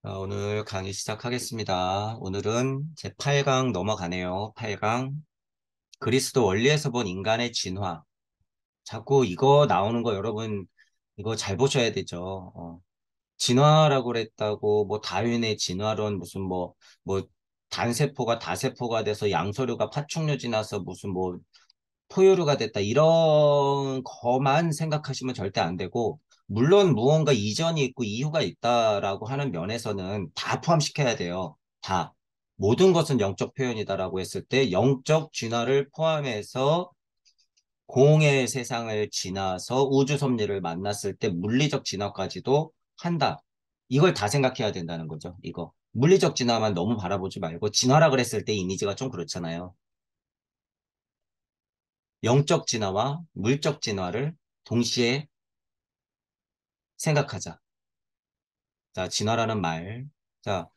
오늘 강의 시작하겠습니다. 오늘은 제 8강 넘어가네요. 8강. 그리스도 원리에서 본 인간의 진화. 자꾸 이거 나오는 거 여러분, 이거 잘 보셔야 되죠. 진화라고 그랬다고, 뭐, 다윈의 진화론, 무슨 뭐, 단세포가 다세포가 돼서 양서류가 파충류 지나서 무슨 뭐, 포유류가 됐다. 이런 거만 생각하시면 절대 안 되고, 물론 무언가 이전이 있고 이유가 있다라고 하는 면에서는 다 포함시켜야 돼요. 다. 모든 것은 영적 표현이다라고 했을 때 영적 진화를 포함해서 공의 세상을 지나서 우주 섭리를 만났을 때 물리적 진화까지도 한다. 이걸 다 생각해야 된다는 거죠. 이거. 물리적 진화만 너무 바라보지 말고 진화라 그랬을 때 이미지가 좀 그렇잖아요. 영적 진화와 물적 진화를 동시에 생각하자. 자, 진화라는 말. 자,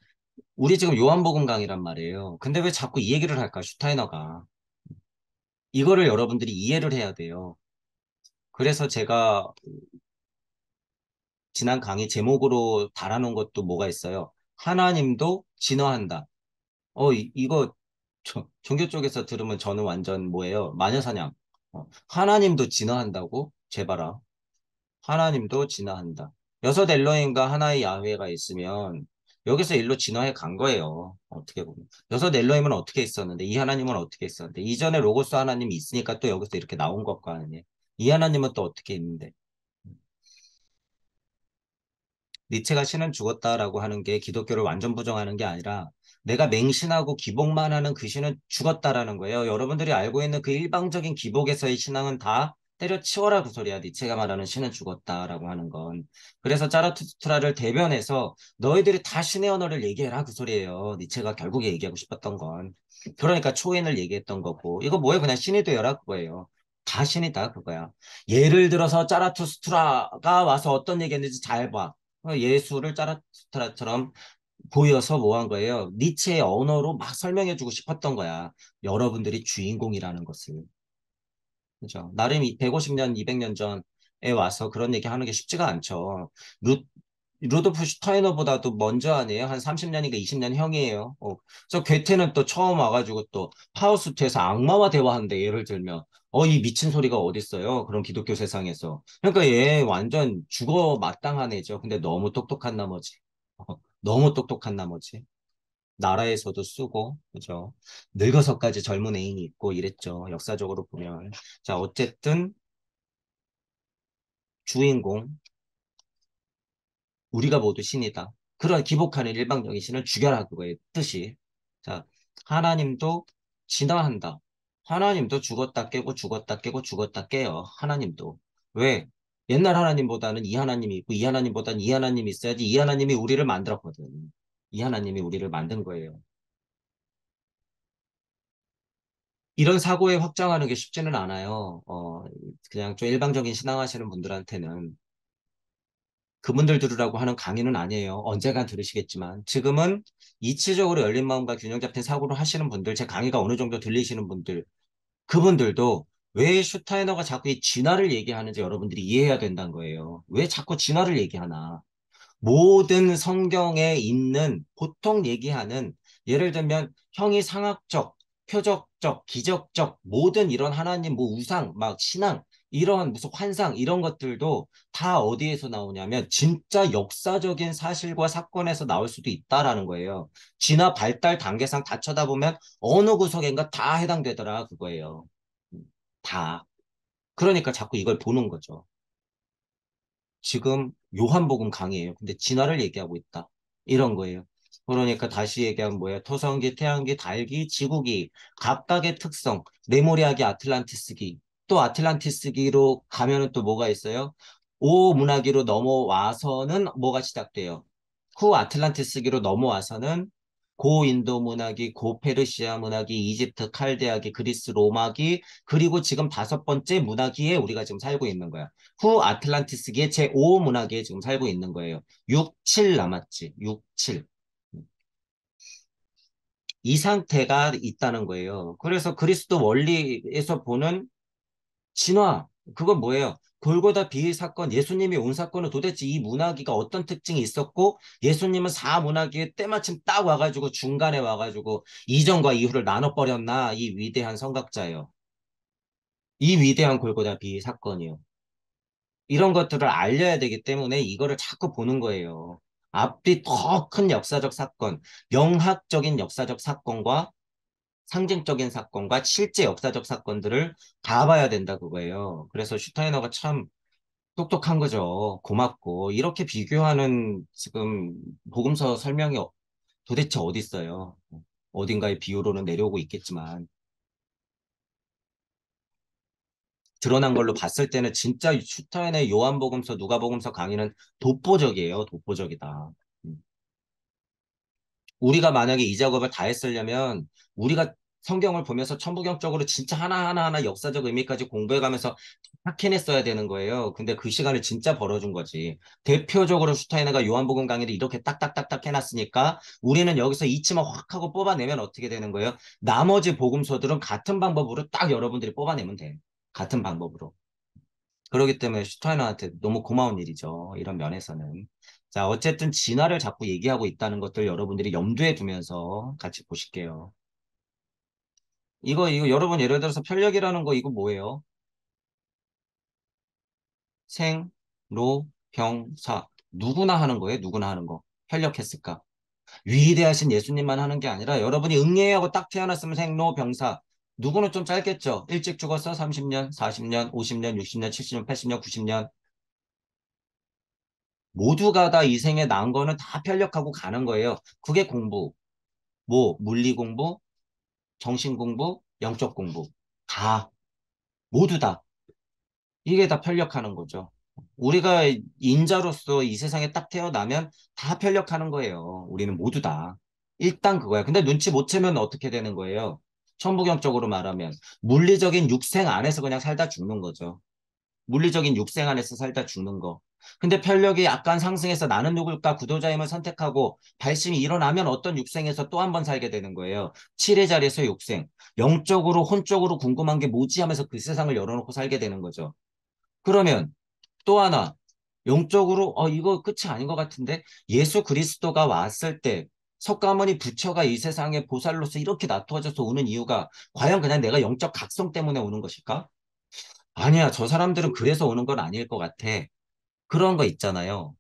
우리 지금 요한복음 강의란 말이에요. 근데 왜 자꾸 이 얘기를 할까, 슈타이너가. 이거를 여러분들이 이해를 해야 돼요. 그래서 제가 지난 강의 제목으로 달아놓은 것도 뭐가 있어요. 하나님도 진화한다. 이거 종교 쪽에서 들으면 저는 완전 뭐예요? 마녀사냥. 하나님도 진화한다고? 제발아. 하나님도 진화한다. 여섯 엘로힘과 하나의 야훼가 있으면 여기서 일로 진화해 간 거예요. 어떻게 보면. 여섯 엘로힘은 어떻게 있었는데 이 하나님은 어떻게 있었는데 이전에 로고스 하나님이 있으니까 또 여기서 이렇게 나온 것거 아니에요. 이 하나님은 또 어떻게 있는데. 니체가 신은 죽었다라고 하는 게 기독교를 완전 부정하는 게 아니라 내가 맹신하고 기복만 하는 그 신은 죽었다라는 거예요. 여러분들이 알고 있는 그 일방적인 기복에서의 신앙은 다 때려치워라 그 소리야. 니체가 말하는 신은 죽었다라고 하는 건. 그래서 자라투스트라를 대변해서 너희들이 다 신의 언어를 얘기해라 그 소리예요. 니체가 결국에 얘기하고 싶었던 건. 그러니까 초인을 얘기했던 거고. 이거 뭐예요? 그냥 신이 되어라 그거예요. 다 신이다 그거야. 예를 들어서 자라투스트라가 와서 어떤 얘기했는지 잘 봐. 예수를 짜라투스트라처럼 보여서 뭐 한 거예요? 니체의 언어로 막 설명해주고 싶었던 거야. 여러분들이 주인공이라는 것을. 그죠? 나름 150년, 200년 전에 와서 그런 얘기 하는 게 쉽지가 않죠. 루, 루도프 슈타이너보다도 먼저 아니에요? 한 30년인가 20년 형이에요. 저 괴테는 또 처음 와가지고 또 파우스트에서 악마와 대화하는데 예를 들면 이 미친 소리가 어딨어요? 그런 기독교 세상에서. 그러니까 얘 완전 죽어 마땅한 애죠. 근데 너무 똑똑한 나머지. 너무 똑똑한 나머지. 나라에서도 쓰고, 그죠? 늙어서까지 젊은 애인이 있고 이랬죠. 역사적으로 보면. 자, 어쨌든 주인공, 우리가 모두 신이다. 그런 기복하는 일방적인 신을 죽여라 그거의 뜻이. 자, 하나님도 진화한다. 하나님도 죽었다 깨고 죽었다 깨고 죽었다 깨요. 하나님도. 왜? 옛날 하나님보다는 이 하나님이 있고 이 하나님보다는 이 하나님이 있어야지 이 하나님이 우리를 만들었거든. 이 하나님이 우리를 만든 거예요. 이런 사고에 확장하는 게 쉽지는 않아요. 그냥 좀 일방적인 신앙하시는 분들한테는 그분들 들으라고 하는 강의는 아니에요. 언젠간 들으시겠지만 지금은 이치적으로 열린 마음과 균형 잡힌 사고를 하시는 분들, 제 강의가 어느 정도 들리시는 분들, 그분들도 왜 슈타이너가 자꾸 이 진화를 얘기하는지 여러분들이 이해해야 된다는 거예요. 왜 자꾸 진화를 얘기하나? 모든 성경에 있는 보통 얘기하는 예를 들면 형이상학적, 표적적, 기적적 모든 이런 하나님 뭐 우상, 막 신앙 이런 무슨 환상 이런 것들도 다 어디에서 나오냐면 진짜 역사적인 사실과 사건에서 나올 수도 있다라는 거예요. 진화 발달 단계상 다 쳐다보면 어느 구석인가 다 해당되더라 그거예요. 다. 그러니까 자꾸 이걸 보는 거죠. 지금 요한복음 강의예요. 근데 진화를 얘기하고 있다. 이런 거예요. 그러니까 다시 얘기하면 뭐야? 토성기, 태양기, 달기, 지구기 각각의 특성, 네모리아기, 아틀란티스기 또 아틀란티스기로 가면은 또 뭐가 있어요? 오문화기로 넘어와서는 뭐가 시작돼요? 후 아틀란티스기로 넘어와서는 고인도 문화기, 고페르시아 문화기, 이집트 칼데아기, 그리스 로마기, 그리고 지금 다섯 번째 문화기에 우리가 지금 살고 있는 거야. 후 아틀란티스기의 제5 문화기에 지금 살고 있는 거예요. 6, 7 남았지. 6, 7. 이 상태가 있다는 거예요. 그래서 그리스도 원리에서 보는 진화. 그건 뭐예요? 골고다 비의 사건, 예수님이 온 사건은 도대체 이 문화기가 어떤 특징이 있었고, 예수님은 사문화기에 때마침 딱 와가지고 중간에 와가지고 이전과 이후를 나눠버렸나? 이 위대한 성각자예요. 이 위대한 골고다 비의 사건이요. 이런 것들을 알려야 되기 때문에 이거를 자꾸 보는 거예요. 앞뒤 더 큰 역사적 사건, 영학적인 역사적 사건과 상징적인 사건과 실제 역사적 사건들을 다 봐야 된다 그거예요. 그래서 슈타이너가 참 똑똑한 거죠. 고맙고. 이렇게 비교하는 지금 복음서 설명이 도대체 어디 있어요? 어딘가에 비유로는 내려오고 있겠지만 드러난 걸로 봤을 때는 진짜 슈타인의 요한복음서, 누가복음서 강의는 독보적이에요. 독보적이다. 음. 우리가 만약에 이 작업을 다 했으려면 우리가 성경을 보면서 천부경적으로 진짜 하나하나 역사적 의미까지 공부해가면서 다 캐냈어야 되는 거예요. 근데 그 시간을 진짜 벌어준 거지. 대표적으로 슈타이너가 요한복음 강의를 이렇게 딱딱딱딱 해놨으니까 우리는 여기서 이치만 확 하고 뽑아내면 어떻게 되는 거예요? 나머지 복음서들은 같은 방법으로 딱 여러분들이 뽑아내면 돼. 같은 방법으로. 그렇기 때문에 슈타이너한테 너무 고마운 일이죠. 이런 면에서는. 자, 어쨌든 진화를 자꾸 얘기하고 있다는 것들 여러분들이 염두에 두면서 같이 보실게요. 이거 여러분 예를 들어서 편력이라는 거 이거 뭐예요? 생, 로, 병, 사. 누구나 하는 거예요? 누구나 하는 거. 편력했을까? 위대하신 예수님만 하는 게 아니라 여러분이 응애하고 딱 태어났으면 생, 로, 병, 사. 누구는 좀 짧겠죠? 일찍 죽었어? 30년, 40년, 50년, 60년, 70년, 80년, 90년. 모두가 다 이 생에 난 거는 다 편력하고 가는 거예요. 그게 공부. 뭐, 물리 공부, 정신 공부, 영적 공부. 다, 모두 다. 이게 다 편력하는 거죠. 우리가 인자로서 이 세상에 딱 태어나면 다 편력하는 거예요. 우리는 모두 다. 일단 그거야. 근데 눈치 못 채면 어떻게 되는 거예요? 천부경적으로 말하면 물리적인 육생 안에서 그냥 살다 죽는 거죠. 물리적인 육생 안에서 살다 죽는 거. 근데 편력이 약간 상승해서 나는 누굴까 구도자임을 선택하고 발심이 일어나면 어떤 육생에서 또 한 번 살게 되는 거예요. 칠의 자리에서 육생. 영적으로 혼적으로 궁금한 게 뭐지 하면서 그 세상을 열어놓고 살게 되는 거죠. 그러면 또 하나 영적으로 이거 끝이 아닌 것 같은데 예수 그리스도가 왔을 때 석가모니 부처가 이 세상에 보살로서 이렇게 나타져서 오는 이유가 과연 그냥 내가 영적 각성 때문에 오는 것일까? 아니야, 저 사람들은 그래서 오는 건 아닐 것 같아. 그런 거 있잖아요.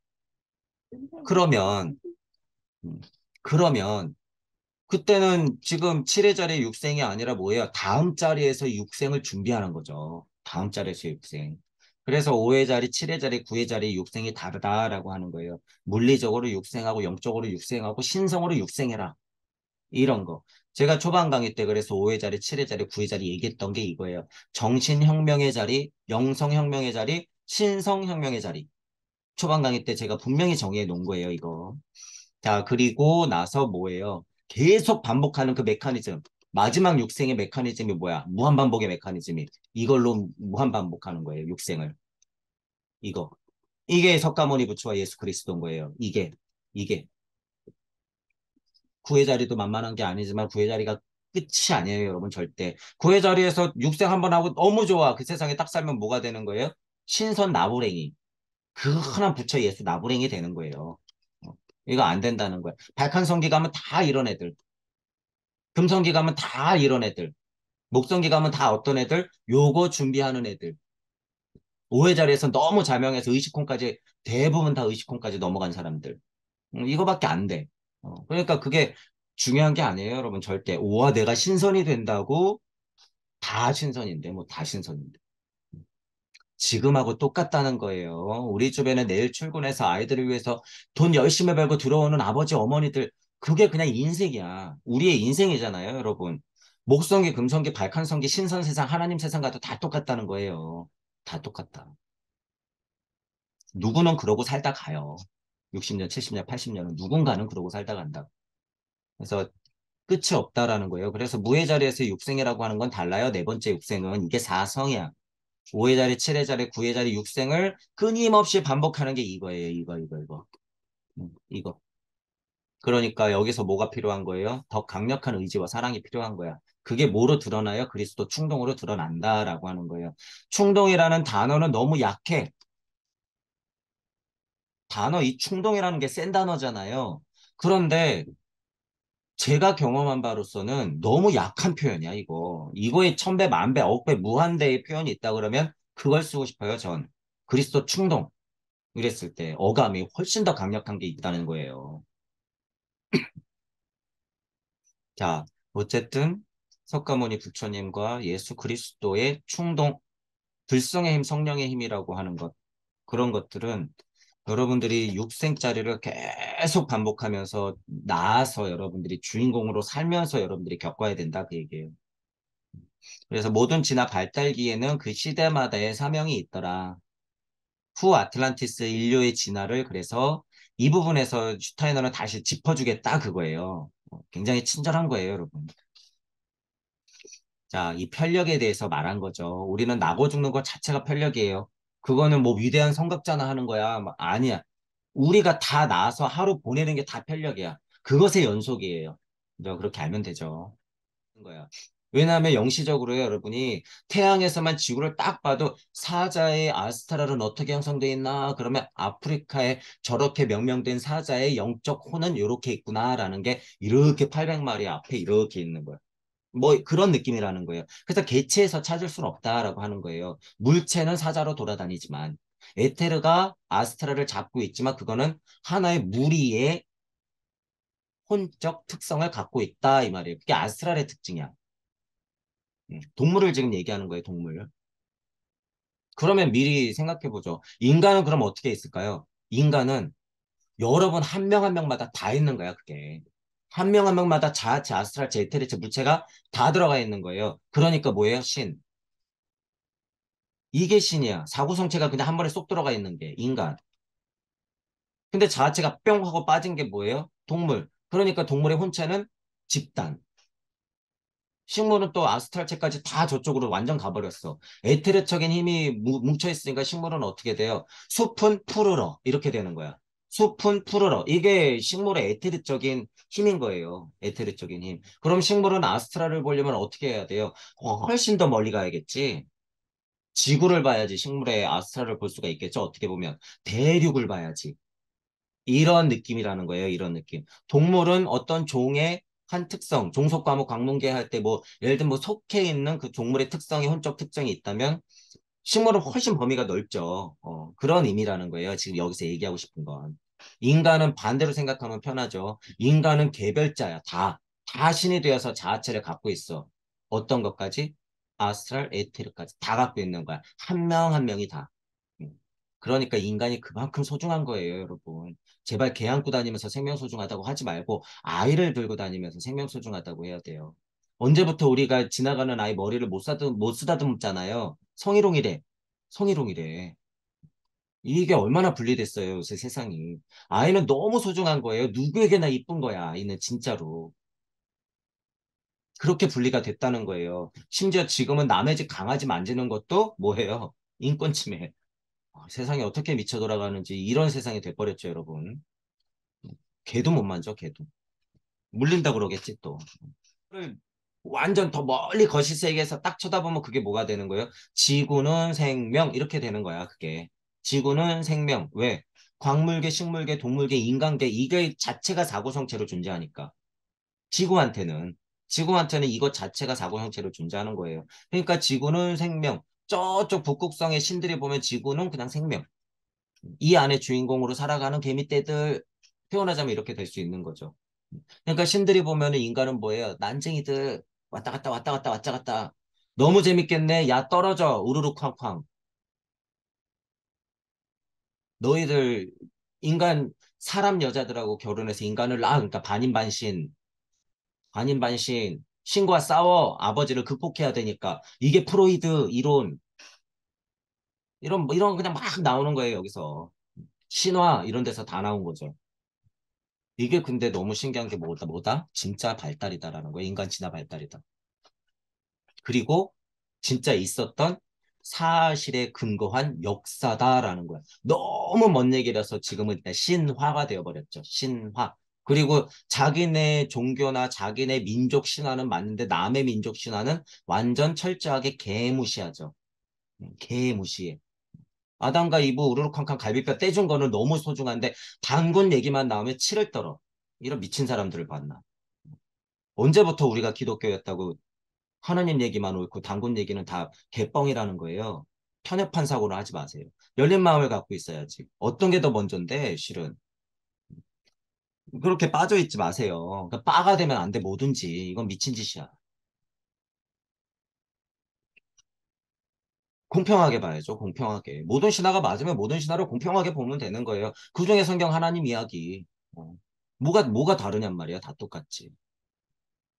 그러면, 음, 그러면, 그때는 지금 7회 자리 육생이 아니라 뭐예요? 다음 자리에서 육생을 준비하는 거죠. 다음 자리에서 육생. 그래서 5회 자리, 7회 자리, 9회 자리 육생이 다르다라고 하는 거예요. 물리적으로 육생하고 영적으로 육생하고 신성으로 육생해라. 이런 거. 제가 초반 강의 때 그래서 5회 자리, 7회 자리, 9회 자리 얘기했던 게 이거예요. 정신혁명의 자리, 영성혁명의 자리, 신성혁명의 자리. 초반 강의 때 제가 분명히 정해 놓은 거예요, 이거. 자, 그리고 나서 뭐예요? 계속 반복하는 그 메커니즘. 마지막 육생의 메커니즘이 뭐야? 무한반복의 메커니즘이. 이걸로 무한반복하는 거예요, 육생을. 이거. 이게 석가모니 부처와 예수 그리스도인 거예요. 이게. 구의 자리도 만만한 게 아니지만 구의 자리가 끝이 아니에요, 여러분, 절대. 구의 자리에서 육생 한번 하고 너무 좋아. 그 세상에 딱 살면 뭐가 되는 거예요? 신선 나부랭이. 그 흔한 부처 예수 나부랭이 되는 거예요. 이거 안 된다는 거야. 발칸성기 가면 다 이런 애들. 금성기 가면 다 이런 애들. 목성기 가면 다 어떤 애들? 요거 준비하는 애들. 오해 자리에서 너무 자명해서 의식혼까지 대부분 다 의식혼까지 넘어간 사람들. 이거밖에 안 돼. 그러니까 그게 중요한 게 아니에요, 여러분. 절대. 오와 내가 신선이 된다고 다 신선인데, 뭐 다 신선인데. 지금하고 똑같다는 거예요. 우리 주변에 내일 출근해서 아이들을 위해서 돈 열심히 벌고 들어오는 아버지, 어머니들, 그게 그냥 인생이야. 우리의 인생이잖아요, 여러분. 목성기, 금성기, 발칸성기, 신선 세상, 하나님 세상 가도 다 똑같다는 거예요. 다 똑같다. 누구는 그러고 살다 가요. 60년, 70년, 80년은 누군가는 그러고 살다 간다. 그래서 끝이 없다라는 거예요. 그래서 무의 자리에서 육생이라고 하는 건 달라요. 네 번째 육생은 이게 사성이야. 5의 자리, 7의 자리, 9의 자리 육생을 끊임없이 반복하는 게 이거예요. 이거. 이거. 그러니까 여기서 뭐가 필요한 거예요? 더 강력한 의지와 사랑이 필요한 거야. 그게 뭐로 드러나요? 그리스도 충동으로 드러난다라고 하는 거예요. 충동이라는 단어는 너무 약해. 단어 이 충동이라는 게 센 단어잖아요. 그런데 제가 경험한 바로서는 너무 약한 표현이야, 이거. 이거에 천배, 만배, 억배, 무한대의 표현이 있다 그러면 그걸 쓰고 싶어요, 전. 그리스도 충동. 이랬을 때 어감이 훨씬 더 강력한 게 있다는 거예요. 자, 어쨌든 석가모니 부처님과 예수 그리스도의 충동, 들성의 힘, 성령의 힘이라고 하는 것. 그런 것들은 여러분들이 육생짜리를 계속 반복하면서 나아서 여러분들이 주인공으로 살면서 여러분들이 겪어야 된다 그 얘기예요. 그래서 모든 진화 발달기에는 그 시대마다의 사명이 있더라. 후 아틀란티스 인류의 진화를 그래서 이 부분에서 슈타이너는 다시 짚어주겠다 그거예요. 굉장히 친절한 거예요, 여러분. 자, 이 편력에 대해서 말한 거죠. 우리는 나고 죽는 것 자체가 편력이에요. 그거는 뭐 위대한 성각자나 하는 거야. 아니야. 우리가 다 나와서 하루 보내는 게 다 편력이야. 그것의 연속이에요. 그렇게 알면 되죠. 거야. 왜냐하면 영시적으로요, 여러분이 태양에서만 지구를 딱 봐도 사자의 아스트랄은 어떻게 형성되어 있나? 그러면 아프리카에 저렇게 명명된 사자의 영적 호는 이렇게 있구나라는 게 이렇게 800마리 앞에 이렇게 있는 거야. 뭐 그런 느낌이라는 거예요. 그래서 개체에서 찾을 수는 없다라고 하는 거예요. 물체는 사자로 돌아다니지만 에테르가 아스트랄을 잡고 있지만 그거는 하나의 무리의 혼적 특성을 갖고 있다 이 말이에요. 그게 아스트랄의 특징이야. 동물을 지금 얘기하는 거예요, 동물. 그러면 미리 생각해보죠. 인간은 그럼 어떻게 있을까요? 인간은 여러분 한 명 한 명마다 다 있는 거야, 그게. 한 명 한 명마다 자아체, 아스트랄체, 에테르체, 물체가 다 들어가 있는 거예요. 그러니까 뭐예요? 신. 이게 신이야. 사구성체가 그냥 한 번에 쏙 들어가 있는 게 인간. 근데 자아체가 뿅 하고 빠진 게 뭐예요? 동물. 그러니까 동물의 혼체는 집단. 식물은 또 아스트랄체까지 다 저쪽으로 완전 가버렸어. 에테르적인 힘이 뭉쳐있으니까 식물은 어떻게 돼요? 숲은 푸르러. 이렇게 되는 거야. 숲은 푸르러. 이게 식물의 에테르적인 힘인 거예요. 에테르적인 힘. 그럼 식물은 아스트랄을 보려면 어떻게 해야 돼요? 훨씬 더 멀리 가야겠지. 지구를 봐야지 식물의 아스트랄을 볼 수가 있겠죠. 어떻게 보면. 대륙을 봐야지. 이런 느낌이라는 거예요. 이런 느낌. 동물은 어떤 종의 한 특성, 종속 과목 광문계 할 때 뭐 예를 들면 뭐 속해 있는 그 동물의 특성이 혼적 특성이 있다면 식물은 훨씬 범위가 넓죠. 그런 의미라는 거예요. 지금 여기서 얘기하고 싶은 건. 인간은 반대로 생각하면 편하죠. 인간은 개별자야. 다 신이 되어서 자아체를 갖고 있어. 어떤 것까지? 아스트랄, 에테르까지 다 갖고 있는 거야. 한 명 한 명이 다. 음. 그러니까 인간이 그만큼 소중한 거예요, 여러분. 제발 개 안고 다니면서 생명 소중하다고 하지 말고 아이를 들고 다니면서 생명 소중하다고 해야 돼요. 언제부터 우리가 지나가는 아이 머리를 못 쓰다듬잖아요. 성희롱이래. 성희롱이래. 이게 얼마나 분리됐어요, 요새 세상이. 아이는 너무 소중한 거예요. 누구에게나 이쁜 거야, 아이는 진짜로. 그렇게 분리가 됐다는 거예요. 심지어 지금은 남의 집 강아지 만지는 것도 뭐예요? 인권 침해. 세상이 어떻게 미쳐 돌아가는지 이런 세상이 돼버렸죠, 여러분. 개도 못 만져, 개도. 물린다 그러겠지, 또. 그걸 완전 더 멀리 거시 세계에서 딱 쳐다보면 그게 뭐가 되는 거예요? 지구는 생명, 이렇게 되는 거야, 그게. 지구는 생명. 왜? 광물계, 식물계, 동물계, 인간계, 이게 자체가 사고성체로 존재하니까. 지구한테는. 지구한테는 이것 자체가 사고형체로 존재하는 거예요. 그러니까 지구는 생명. 저쪽 북극성의 신들이 보면 지구는 그냥 생명. 이 안에 주인공으로 살아가는 개미떼들 표현하자면 이렇게 될 수 있는 거죠. 그러니까 신들이 보면은 인간은 뭐예요? 난쟁이들 왔다 갔다 왔다 갔다 왔다 갔다. 너무 재밌겠네. 야 떨어져. 우르르 쾅쾅. 너희들 인간 사람 여자들하고 결혼해서 인간을 낳아. 그러니까 반인반신. 반인반신. 신과 싸워. 아버지를 극복해야 되니까. 이게 프로이드 이론. 이런 그냥 막 나오는 거예요, 여기서. 신화 이런 데서 다 나온 거죠. 이게 근데 너무 신기한 게 뭐다? 진짜 발달이다라는 거예요. 인간 진화 발달이다. 그리고 진짜 있었던 사실에 근거한 역사다라는 거야. 너무 먼 얘기라서 지금은 일단 신화가 되어버렸죠. 신화. 그리고 자기네 종교나 자기네 민족 신화는 맞는데 남의 민족 신화는 완전 철저하게 개무시하죠. 개무시해. 아담과 이브 우르르캉캉 갈비뼈 떼준 거는 너무 소중한데 단군 얘기만 나오면 치를 떨어. 이런 미친 사람들을 봤나. 언제부터 우리가 기독교였다고 하나님 얘기만 옳고 단군 얘기는 다 개뻥이라는 거예요. 편협한 사고를 하지 마세요. 열린 마음을 갖고 있어야지. 어떤 게 더 먼저인데 실은. 그렇게 빠져 있지 마세요. 그러니까 빠가 되면 안 돼, 뭐든지. 이건 미친 짓이야. 공평하게 봐야죠, 공평하게. 모든 신화가 맞으면 모든 신화를 공평하게 보면 되는 거예요. 그중에 성경 하나님 이야기. 어. 뭐가 다르냔 말이야. 다 똑같지.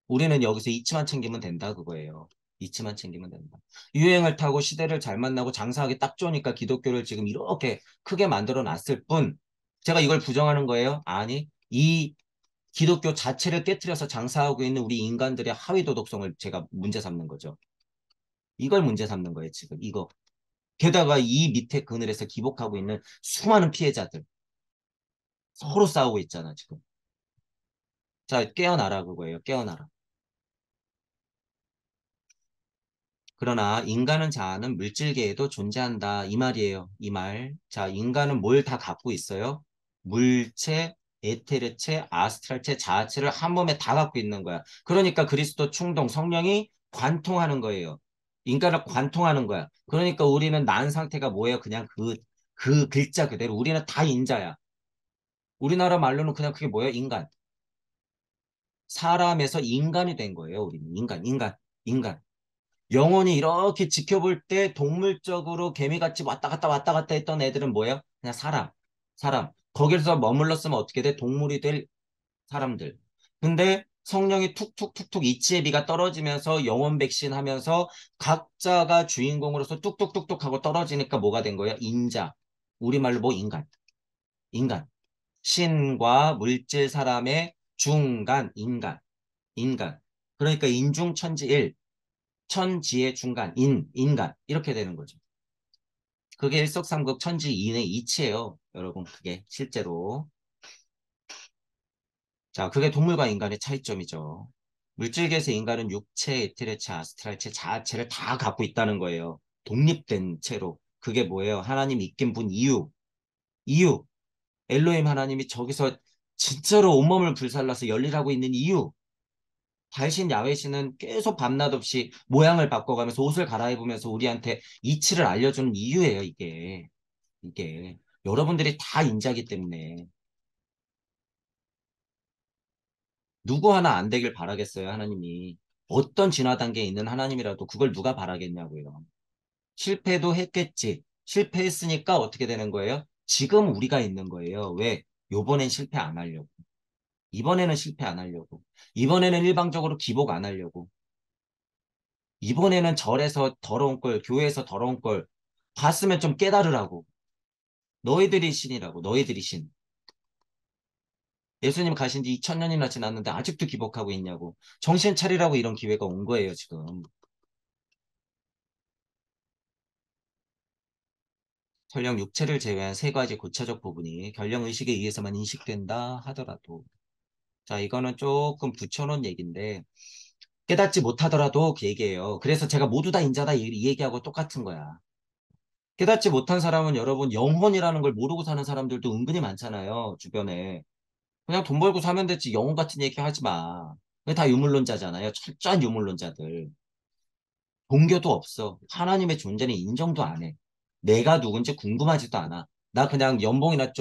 우리는 여기서 이치만 챙기면 된다, 그거예요. 이치만 챙기면 된다. 유행을 타고 시대를 잘 만나고 장사하기 딱 좋으니까 기독교를 지금 이렇게 크게 만들어 놨을 뿐, 제가 이걸 부정하는 거예요? 아니, 이 기독교 자체를 깨트려서 장사하고 있는 우리 인간들의 하위 도덕성을 제가 문제 삼는 거죠. 이걸 문제 삼는 거예요, 지금. 이거. 게다가 이 밑에 그늘에서 기복하고 있는 수많은 피해자들. 서로 싸우고 있잖아, 지금. 자, 깨어나라, 그거예요. 깨어나라. 그러나 인간은 자아는 물질계에도 존재한다. 이 말이에요. 이 말. 자, 인간은 뭘 다 갖고 있어요? 물체, 에테르체, 아스트랄체, 자아체를 한 몸에 다 갖고 있는 거야. 그러니까 그리스도 충동, 성령이 관통하는 거예요. 인간을 관통하는 거야. 그러니까 우리는 난 상태가 뭐예요? 그냥 그 글자 그대로. 우리는 다 인자야. 우리나라 말로는 그냥 그게 뭐예요? 인간. 사람에서 인간이 된 거예요. 우리는. 인간. 영혼이 이렇게 지켜볼 때 동물적으로 개미같이 왔다 갔다 했던 애들은 뭐예요? 그냥 사람. 거기서 머물렀으면 어떻게 돼? 동물이 될 사람들. 근데 성령이 툭툭툭툭 이치의 비가 떨어지면서 영혼 백신 하면서 각자가 주인공으로서 뚝뚝뚝뚝 하고 떨어지니까 뭐가 된 거예요? 인자. 우리말로 뭐 인간. 신과 물질 사람의 중간, 인간. 그러니까 인중천지일. 천지의 중간, 인간. 이렇게 되는 거죠. 그게 일석삼극 천지인의 이치예요. 여러분, 그게 실제로. 자, 그게 동물과 인간의 차이점이죠. 물질계에서 인간은 육체, 에테르체, 아스트랄체, 자아체를 다 갖고 있다는 거예요. 독립된 채로. 그게 뭐예요? 하나님 있긴 분 이유. 엘로힘 하나님이 저기서 진짜로 온몸을 불살라서 열일하고 있는 이유. 달신 야훼신은 계속 밤낮 없이 모양을 바꿔가면서 옷을 갈아입으면서 우리한테 이치를 알려주는 이유예요, 이게. 여러분들이 다 인자기 때문에. 누구 하나 안 되길 바라겠어요, 하나님이. 어떤 진화 단계에 있는 하나님이라도 그걸 누가 바라겠냐고요. 실패도 했겠지. 실패했으니까 어떻게 되는 거예요? 지금 우리가 있는 거예요. 왜? 요번엔 실패 안 하려고. 이번에는 실패 안 하려고. 이번에는 일방적으로 기복 안 하려고. 이번에는 절에서 더러운 걸, 교회에서 더러운 걸 봤으면 좀 깨달으라고. 너희들이 신이라고, 너희들이 신. 예수님 가신 지 2000년이나 지났는데 아직도 기복하고 있냐고. 정신 차리라고 이런 기회가 온 거예요, 지금. 설령 육체를 제외한 세 가지 고차적 부분이 결령 의식에 의해서만 인식된다 하더라도. 자, 이거는 조금 붙여놓은 얘기인데, 깨닫지 못하더라도 그 얘기예요. 그래서 제가 모두 다 인자다 이 얘기하고 똑같은 거야. 깨닫지 못한 사람은 여러분 영혼이라는 걸 모르고 사는 사람들도 은근히 많잖아요, 주변에. 그냥 돈 벌고 사면 됐지 영혼 같은 얘기 하지 마. 그게 다 유물론자잖아요. 철저한 유물론자들. 종교도 없어. 하나님의 존재는 인정도 안 해. 내가 누군지 궁금하지도 않아. 나 그냥 연봉이나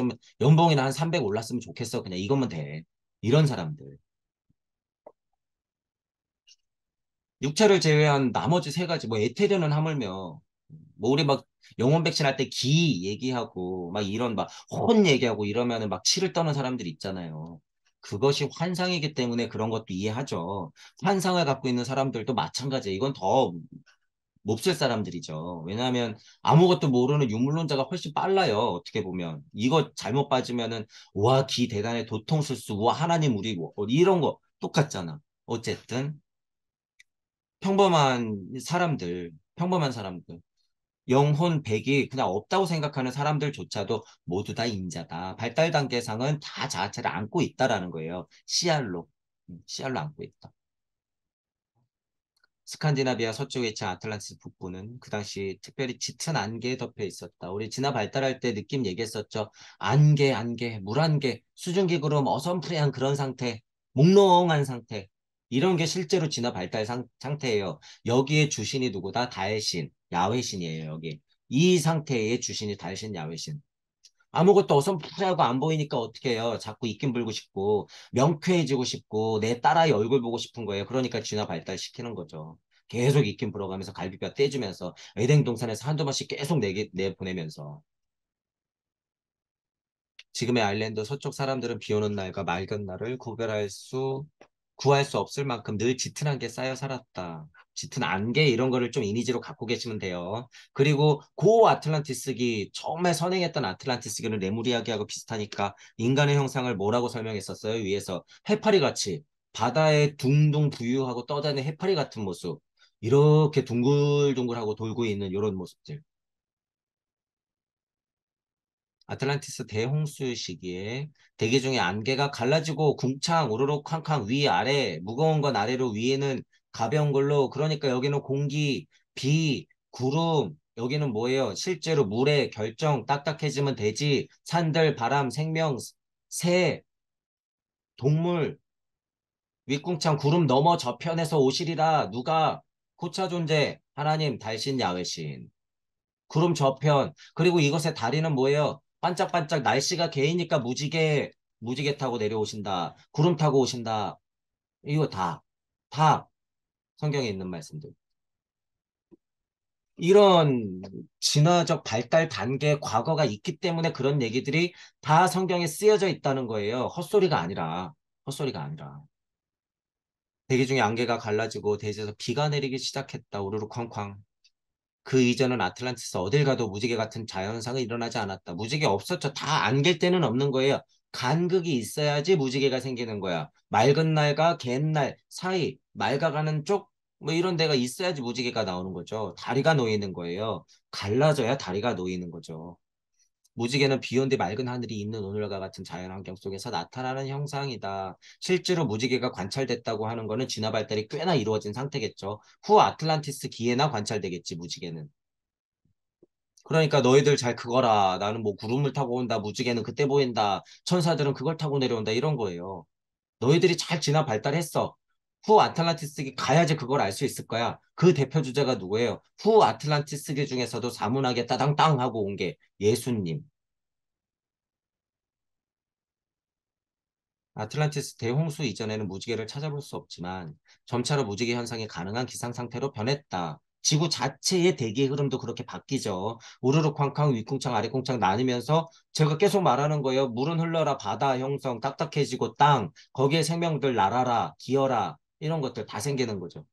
한 300 올랐으면 좋겠어. 그냥 이거면 돼. 이런 사람들. 육체를 제외한 나머지 세 가지, 뭐 에테르는 하물며, 뭐 우리 막 영혼 백신할 때 기 얘기하고, 막 이런 막 혼 얘기하고 이러면은 막 치를 떠는 사람들 있잖아요. 그것이 환상이기 때문에 그런 것도 이해하죠. 환상을 갖고 있는 사람들도 마찬가지예요. 이건 더 몹쓸 사람들이죠. 왜냐하면 아무것도 모르는 유물론자가 훨씬 빨라요. 어떻게 보면. 이거 잘못 빠지면은, 와, 기 대단해, 도통술수, 와, 하나님 우리, 뭐, 이런 거 똑같잖아. 어쨌든. 평범한 사람들. 영혼 백이 그냥 없다고 생각하는 사람들조차도 모두 다 인자다. 발달 단계상은 다 자아체를 안고 있다라는 거예요. 씨알로. 씨알로 안고 있다. 스칸디나비아 서쪽에 있지 아틀란티스 북부는 그 당시 특별히 짙은 안개에 덮여 있었다. 우리 진화 발달할 때 느낌 얘기했었죠. 안개, 물안개, 수증기구름 어선프레한 그런 상태, 몽롱한 상태. 이런 게 실제로 진화 발달 상태예요. 여기에 주신이 누구다? 달신, 야훼신이에요, 여기. 이 상태의 주신이 달신, 야훼신. 아무것도 어선푸레하고 안 보이니까 어떻게 해요? 자꾸 입김 불고 싶고 명쾌해지고 싶고 내 딸아이 얼굴 보고 싶은 거예요. 그러니까 진화 발달시키는 거죠. 계속 입김 불어가면서 갈비뼈 떼주면서 에덴동산에서 한두 번씩 계속 내보내면서 지금의 아일랜드 서쪽 사람들은 비 오는 날과 맑은 날을 구할 수 없을 만큼 늘 짙은 안개 쌓여 살았다. 짙은 안개 이런 거를 좀 이미지로 갖고 계시면 돼요. 그리고 고 아틀란티스기 정말 선행했던 아틀란티스기는 레무리아기하고 비슷하니까 인간의 형상을 뭐라고 설명했었어요? 위에서 해파리 같이 바다에 둥둥 부유하고 떠다니는 해파리 같은 모습. 이렇게 둥글둥글하고 돌고 있는 이런 모습들. 아틀란티스 대홍수 시기에 대기 중에 안개가 갈라지고 궁창 우르르 쾅쾅 위아래 무거운 건 아래로 위에는 가벼운 걸로 그러니까 여기는 공기, 비, 구름 여기는 뭐예요? 실제로 물의 결정 딱딱해지면 되지 산들, 바람, 생명, 새, 동물 윗궁창 구름 넘어 저편에서 오시리라 누가 고차 존재 하나님 달신 야훼신 구름 저편. 그리고 이것의 다리는 뭐예요? 반짝반짝 날씨가 개이니까 무지개 타고 내려오신다. 구름 타고 오신다. 이거 다 성경에 있는 말씀들. 이런 진화적 발달 단계 과거가 있기 때문에 그런 얘기들이 다 성경에 쓰여져 있다는 거예요. 헛소리가 아니라. 대기 중에 안개가 갈라지고 대지에서 비가 내리기 시작했다. 우르르 쾅쾅. 그 이전은 아틀란티스 어딜 가도 무지개 같은 자연상은 일어나지 않았다. 무지개 없었죠. 다 안길 때는 없는 거예요. 간극이 있어야지 무지개가 생기는 거야. 맑은 날과 갠 날 사이, 맑아가는 쪽, 뭐 이런 데가 있어야지 무지개가 나오는 거죠. 다리가 놓이는 거예요. 갈라져야 다리가 놓이는 거죠. 무지개는 비 온 뒤 맑은 하늘이 있는 오늘과 같은 자연환경 속에서 나타나는 형상이다. 실제로 무지개가 관찰됐다고 하는 거는 진화 발달이 꽤나 이루어진 상태겠죠. 후 아틀란티스 기에나 관찰되겠지, 무지개는. 그러니까 너희들 잘 그거라. 나는 뭐 구름을 타고 온다. 무지개는 그때 보인다. 천사들은 그걸 타고 내려온다. 이런 거예요. 너희들이 잘 진화 발달했어. 후 아틀란티스기 가야지 그걸 알 수 있을 거야. 그 대표 주자가 누구예요? 후 아틀란티스기 중에서도 사문하게 따당땅 하고 온 게 예수님. 아틀란티스 대홍수 이전에는 무지개를 찾아볼 수 없지만 점차로 무지개 현상이 가능한 기상 상태로 변했다. 지구 자체의 대기 흐름도 그렇게 바뀌죠. 우르르 쾅쾅 윗궁창 아래궁창 나뉘면서 제가 계속 말하는 거예요. 물은 흘러라 바다 형성 딱딱해지고 땅 거기에 생명들 날아라 기어라 이런 것들 다 생기는 거죠.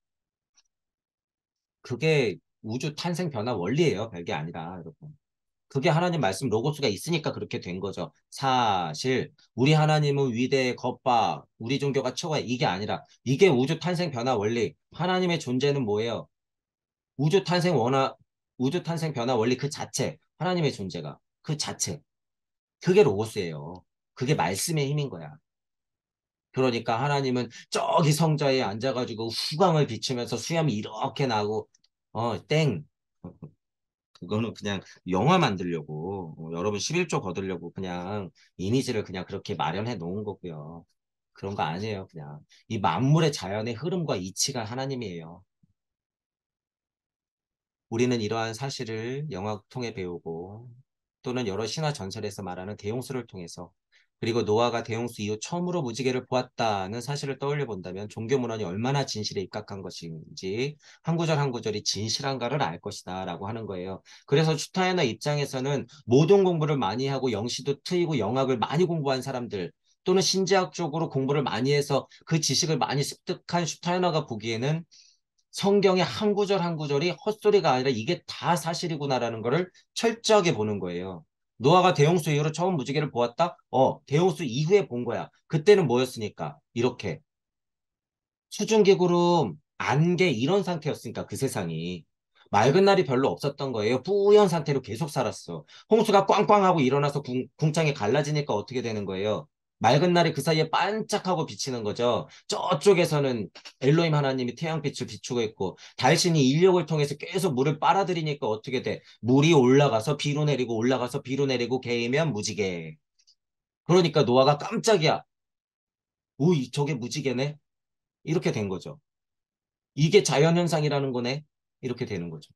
그게 우주 탄생 변화 원리예요. 별게 아니라 여러분. 그게 하나님 말씀 로고스가 있으니까 그렇게 된 거죠. 사실 우리 하나님은 위대해 겉바 우리 종교가 최고야 이게 아니라 이게 우주 탄생 변화 원리. 하나님의 존재는 뭐예요? 우주 탄생 원화 우주 탄생 변화 원리 그 자체. 하나님의 존재가 그 자체. 그게 로고스예요. 그게 말씀의 힘인 거야. 그러니까 하나님은 저기 성자에 앉아가지고 후광을 비추면서 수염이 이렇게 나고 땡. 그거는 그냥 영화 만들려고 여러분 11조 거두려고 그냥 이미지를 그냥 그렇게 마련해 놓은 거고요. 그런 거 아니에요. 그냥 이 만물의 자연의 흐름과 이치가 하나님이에요. 우리는 이러한 사실을 영화 통해 배우고 또는 여러 신화 전설에서 말하는 대홍수를 통해서 그리고 노아가 대홍수 이후 처음으로 무지개를 보았다는 사실을 떠올려 본다면 종교 문헌이 얼마나 진실에 입각한 것인지 한 구절 한 구절이 진실한가를 알 것이다 라고 하는 거예요. 그래서 슈타이너 입장에서는 모든 공부를 많이 하고 영시도 트이고 영학을 많이 공부한 사람들 또는 신지학 쪽으로 공부를 많이 해서 그 지식을 많이 습득한 슈타이너가 보기에는 성경의 한 구절 한 구절이 헛소리가 아니라 이게 다 사실이구나라는 거를 철저하게 보는 거예요. 노아가 대홍수 이후로 처음 무지개를 보았다? 대홍수 이후에 본 거야. 그때는 뭐였으니까? 이렇게. 수증기구름, 안개 이런 상태였으니까 그 세상이. 맑은 날이 별로 없었던 거예요. 뿌연 상태로 계속 살았어. 홍수가 꽝꽝하고 일어나서 궁창이 갈라지니까 어떻게 되는 거예요? 맑은 날이 그 사이에 반짝하고 비치는 거죠. 저쪽에서는 엘로힘 하나님이 태양빛을 비추고 있고 달신이 인력을 통해서 계속 물을 빨아들이니까 어떻게 돼? 물이 올라가서 비로 내리고 올라가서 비로 내리고 개이면 무지개. 그러니까 노아가 깜짝이야. 오, 저게 무지개네? 이렇게 된 거죠. 이게 자연현상이라는 거네? 이렇게 되는 거죠.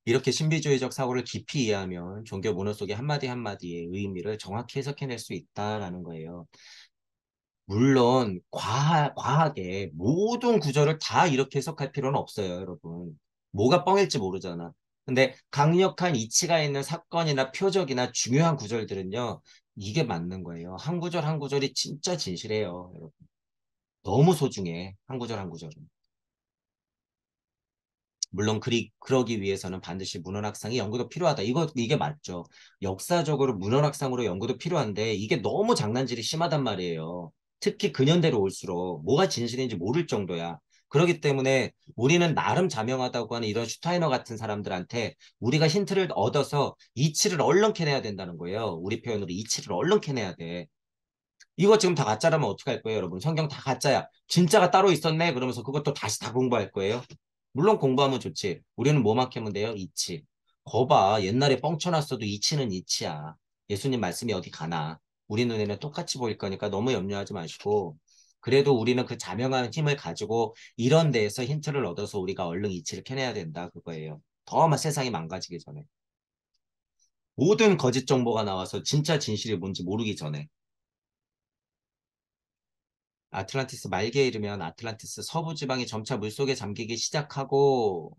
이렇게 신비주의적 사고를 깊이 이해하면 종교 문화 속의 한마디 한마디의 의미를 정확히 해석해낼 수 있다라는 거예요. 물론 과하게 모든 구절을 다 이렇게 해석할 필요는 없어요, 여러분. 뭐가 뻥일지 모르잖아. 근데 강력한 이치가 있는 사건이나 표적이나 중요한 구절들은요, 이게 맞는 거예요. 한 구절 한 구절이 진짜 진실해요, 여러분. 너무 소중해, 한 구절 한 구절은. 물론 그러기 위해서는 반드시 문헌학상이 연구도 필요하다. 이게 맞죠. 역사적으로 문헌학상으로 연구도 필요한데 이게 너무 장난질이 심하단 말이에요. 특히 근현대로 올수록 뭐가 진실인지 모를 정도야. 그렇기 때문에 우리는 나름 자명하다고 하는 이런 슈타이너 같은 사람들한테 우리가 힌트를 얻어서 이치를 얼른 캐내야 된다는 거예요. 우리 표현으로 이치를 얼른 캐내야 돼. 이거 지금 다 가짜라면 어떡할 거예요, 여러분? 성경 다 가짜야. 진짜가 따로 있었네? 그러면서 그것도 다시 다 공부할 거예요? 물론 공부하면 좋지. 우리는 뭐만 캐면 돼요? 이치. 거봐. 옛날에 뻥쳐놨어도 이치는 이치야. 예수님 말씀이 어디 가나. 우리 눈에는 똑같이 보일 거니까 너무 염려하지 마시고. 그래도 우리는 그 자명한 힘을 가지고 이런 데에서 힌트를 얻어서 우리가 얼른 이치를 캐내야 된다. 그거예요. 더 세상이 망가지기 전에. 모든 거짓 정보가 나와서 진짜 진실이 뭔지 모르기 전에. 아틀란티스 말기에 이르면 아틀란티스 서부 지방이 점차 물속에 잠기기 시작하고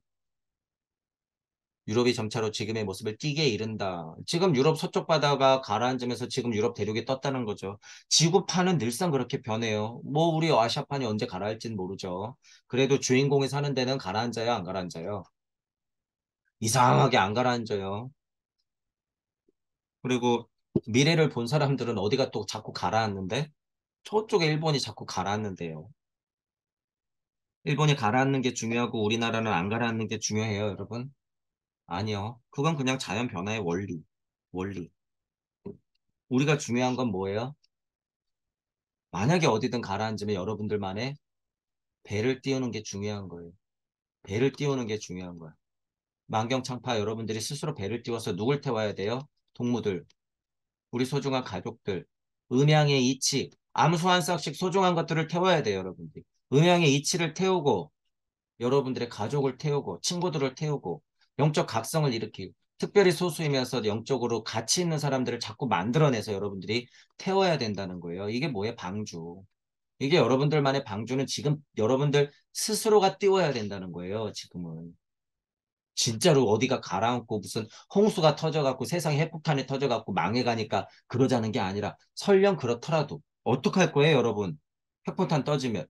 유럽이 점차로 지금의 모습을 띠게 이른다. 지금 유럽 서쪽 바다가 가라앉으면서 지금 유럽 대륙이 떴다는 거죠. 지구판은 늘상 그렇게 변해요. 뭐 우리 아시아판이 언제 가라앉지는 모르죠. 그래도 주인공이 사는 데는 가라앉아요, 안 가라앉아요? 이상하게 안 가라앉아요. 그리고 미래를 본 사람들은 어디가 또 자꾸 가라앉는데? 저쪽에 일본이 자꾸 가라앉는데요. 일본이 가라앉는 게 중요하고 우리나라는 안 가라앉는 게 중요해요, 여러분. 아니요. 그건 그냥 자연 변화의 원리. 원리. 우리가 중요한 건 뭐예요? 만약에 어디든 가라앉으면 여러분들만의 배를 띄우는 게 중요한 거예요. 배를 띄우는 게 중요한 거야. 만경창파 여러분들이 스스로 배를 띄워서 누굴 태워야 돼요? 동무들, 우리 소중한 가족들, 음양의 이치, 암수 한 싹씩 소중한 것들을 태워야 돼요, 여러분들. 음양의 이치를 태우고 여러분들의 가족을 태우고 친구들을 태우고 영적 각성을 일으키고 특별히 소수이면서 영적으로 가치 있는 사람들을 자꾸 만들어내서 여러분들이 태워야 된다는 거예요. 이게 뭐예요? 방주. 이게 여러분들만의 방주는 지금 여러분들 스스로가 띄워야 된다는 거예요. 지금은. 진짜로 어디가 가라앉고 무슨 홍수가 터져갖고 세상에 핵폭탄이 터져갖고 망해가니까 그러자는 게 아니라 설령 그렇더라도 어떡할 거예요, 여러분? 핵폭탄 터지면.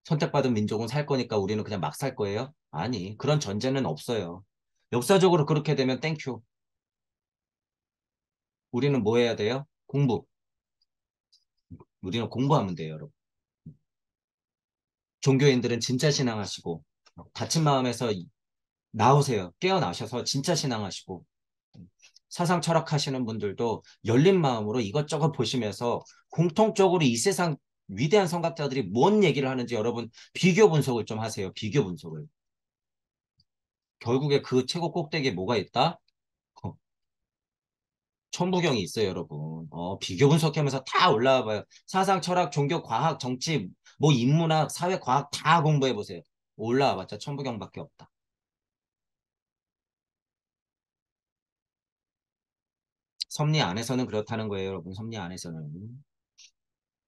선택받은 민족은 살 거니까 우리는 그냥 막 살 거예요? 아니, 그런 전제는 없어요. 역사적으로 그렇게 되면 땡큐. 우리는 뭐 해야 돼요? 공부. 우리는 공부하면 돼요, 여러분. 종교인들은 진짜 신앙하시고, 다친 마음에서 나오세요. 깨어나셔서 진짜 신앙하시고, 사상 철학하시는 분들도 열린 마음으로 이것저것 보시면서 공통적으로 이 세상 위대한 성각자들이 뭔 얘기를 하는지 여러분 비교 분석을 좀 하세요. 비교 분석을. 결국에 그 최고 꼭대기에 뭐가 있다? 천부경이 있어요, 여러분. 비교 분석하면서 다 올라와 봐요. 사상, 철학, 종교, 과학, 정치, 뭐 인문학, 사회, 과학 다 공부해 보세요. 올라와 봤자 천부경밖에 없다. 섭리 안에서는 그렇다는 거예요, 여러분. 섭리 안에서는.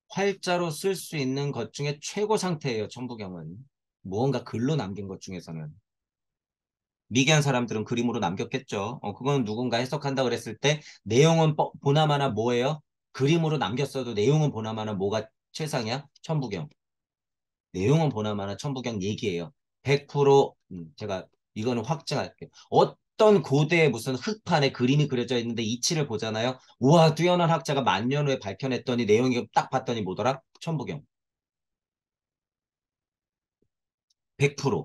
활자로 쓸 수 있는 것 중에 최고 상태예요, 천부경은. 무언가 글로 남긴 것 중에서는. 미개한 사람들은 그림으로 남겼겠죠. 그건 누군가 해석한다 그랬을 때 내용은 보나마나 뭐예요? 그림으로 남겼어도 내용은 보나마나 뭐가 최상이야? 천부경. 내용은 보나마나 천부경 얘기예요. 100% 제가 이거는 확증할게요. 어떤 고대의 무슨 흙판에 그림이 그려져 있는데 이치를 보잖아요. 우와, 뛰어난 학자가 만 년 후에 밝혀냈더니 내용이 딱 봤더니 뭐더라? 천부경. 100%.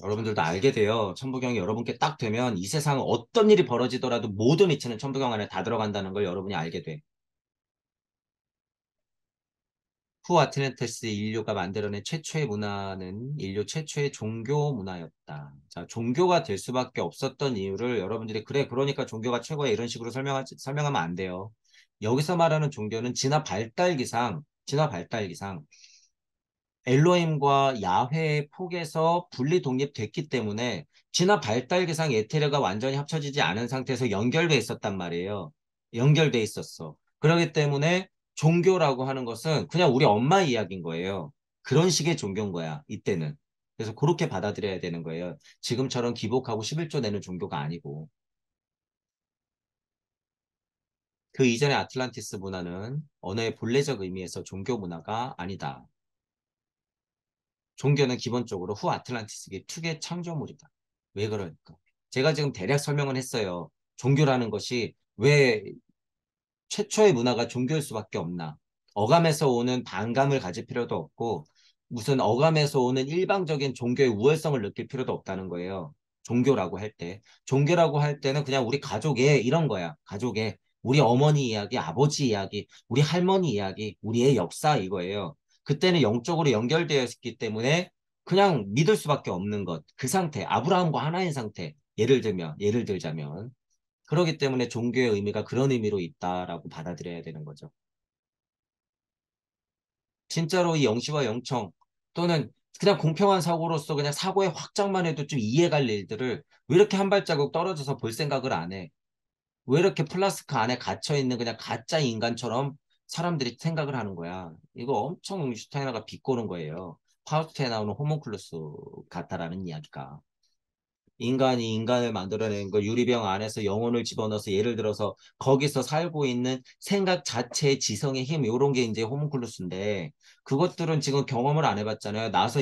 여러분들도 알게 돼요. 천부경이 여러분께 딱 되면 이 세상 어떤 일이 벌어지더라도 모든 이치는 천부경 안에 다 들어간다는 걸 여러분이 알게 돼. 후 아틀란티스 인류가 만들어낸 최초의 문화는 인류 최초의 종교 문화였다. 자, 종교가 될 수밖에 없었던 이유를 여러분들이 그래, 그러니까 종교가 최고야 이런 식으로 설명하면 안 돼요. 여기서 말하는 종교는 진화 발달기상 엘로힘과 야훼의 폭에서 분리 독립됐기 때문에 진화 발달기상 에테르가 완전히 합쳐지지 않은 상태에서 연결돼 있었단 말이에요. 연결돼 있었어. 그렇기 때문에 종교라고 하는 것은 그냥 우리 엄마 이야기인 거예요. 그런 식의 종교인 거야, 이때는. 그래서 그렇게 받아들여야 되는 거예요. 지금처럼 기복하고 11조 내는 종교가 아니고. 그 이전의 아틀란티스 문화는 언어의 본래적 의미에서 종교 문화가 아니다. 종교는 기본적으로 후 아틀란티스계 투의 창조물이다. 왜 그럴까? 제가 지금 대략 설명을 했어요. 종교라는 것이 왜 최초의 문화가 종교일 수밖에 없나. 어감에서 오는 반감을 가질 필요도 없고 무슨 어감에서 오는 일방적인 종교의 우월성을 느낄 필요도 없다는 거예요. 종교라고 할 때. 종교라고 할 때는 그냥 우리 가족의 이런 거야. 가족의 우리 어머니 이야기, 아버지 이야기, 우리 할머니 이야기, 우리의 역사 이거예요. 그때는 영적으로 연결되어 있기 때문에 그냥 믿을 수밖에 없는 것. 그 상태, 아브라함과 하나인 상태. 예를 들자면. 그렇기 때문에 종교의 의미가 그런 의미로 있다라고 받아들여야 되는 거죠. 진짜로 이 영시와 영청 또는 그냥 공평한 사고로서 그냥 사고의 확장만 해도 좀 이해갈 일들을 왜 이렇게 한 발자국 떨어져서 볼 생각을 안 해? 왜 이렇게 플라스크 안에 갇혀 있는 그냥 가짜 인간처럼 사람들이 생각을 하는 거야? 이거 엄청 슈타이너가 비꼬는 거예요. 파우스트에 나오는 호문클루스 같다라는 이야기가. 인간이 인간을 만들어낸 거 유리병 안에서 영혼을 집어넣어서 예를 들어서 거기서 살고 있는 생각 자체의 지성의 힘 요런 게 이제 호문클루스인데 그것들은 지금 경험을 안 해봤잖아요. 나서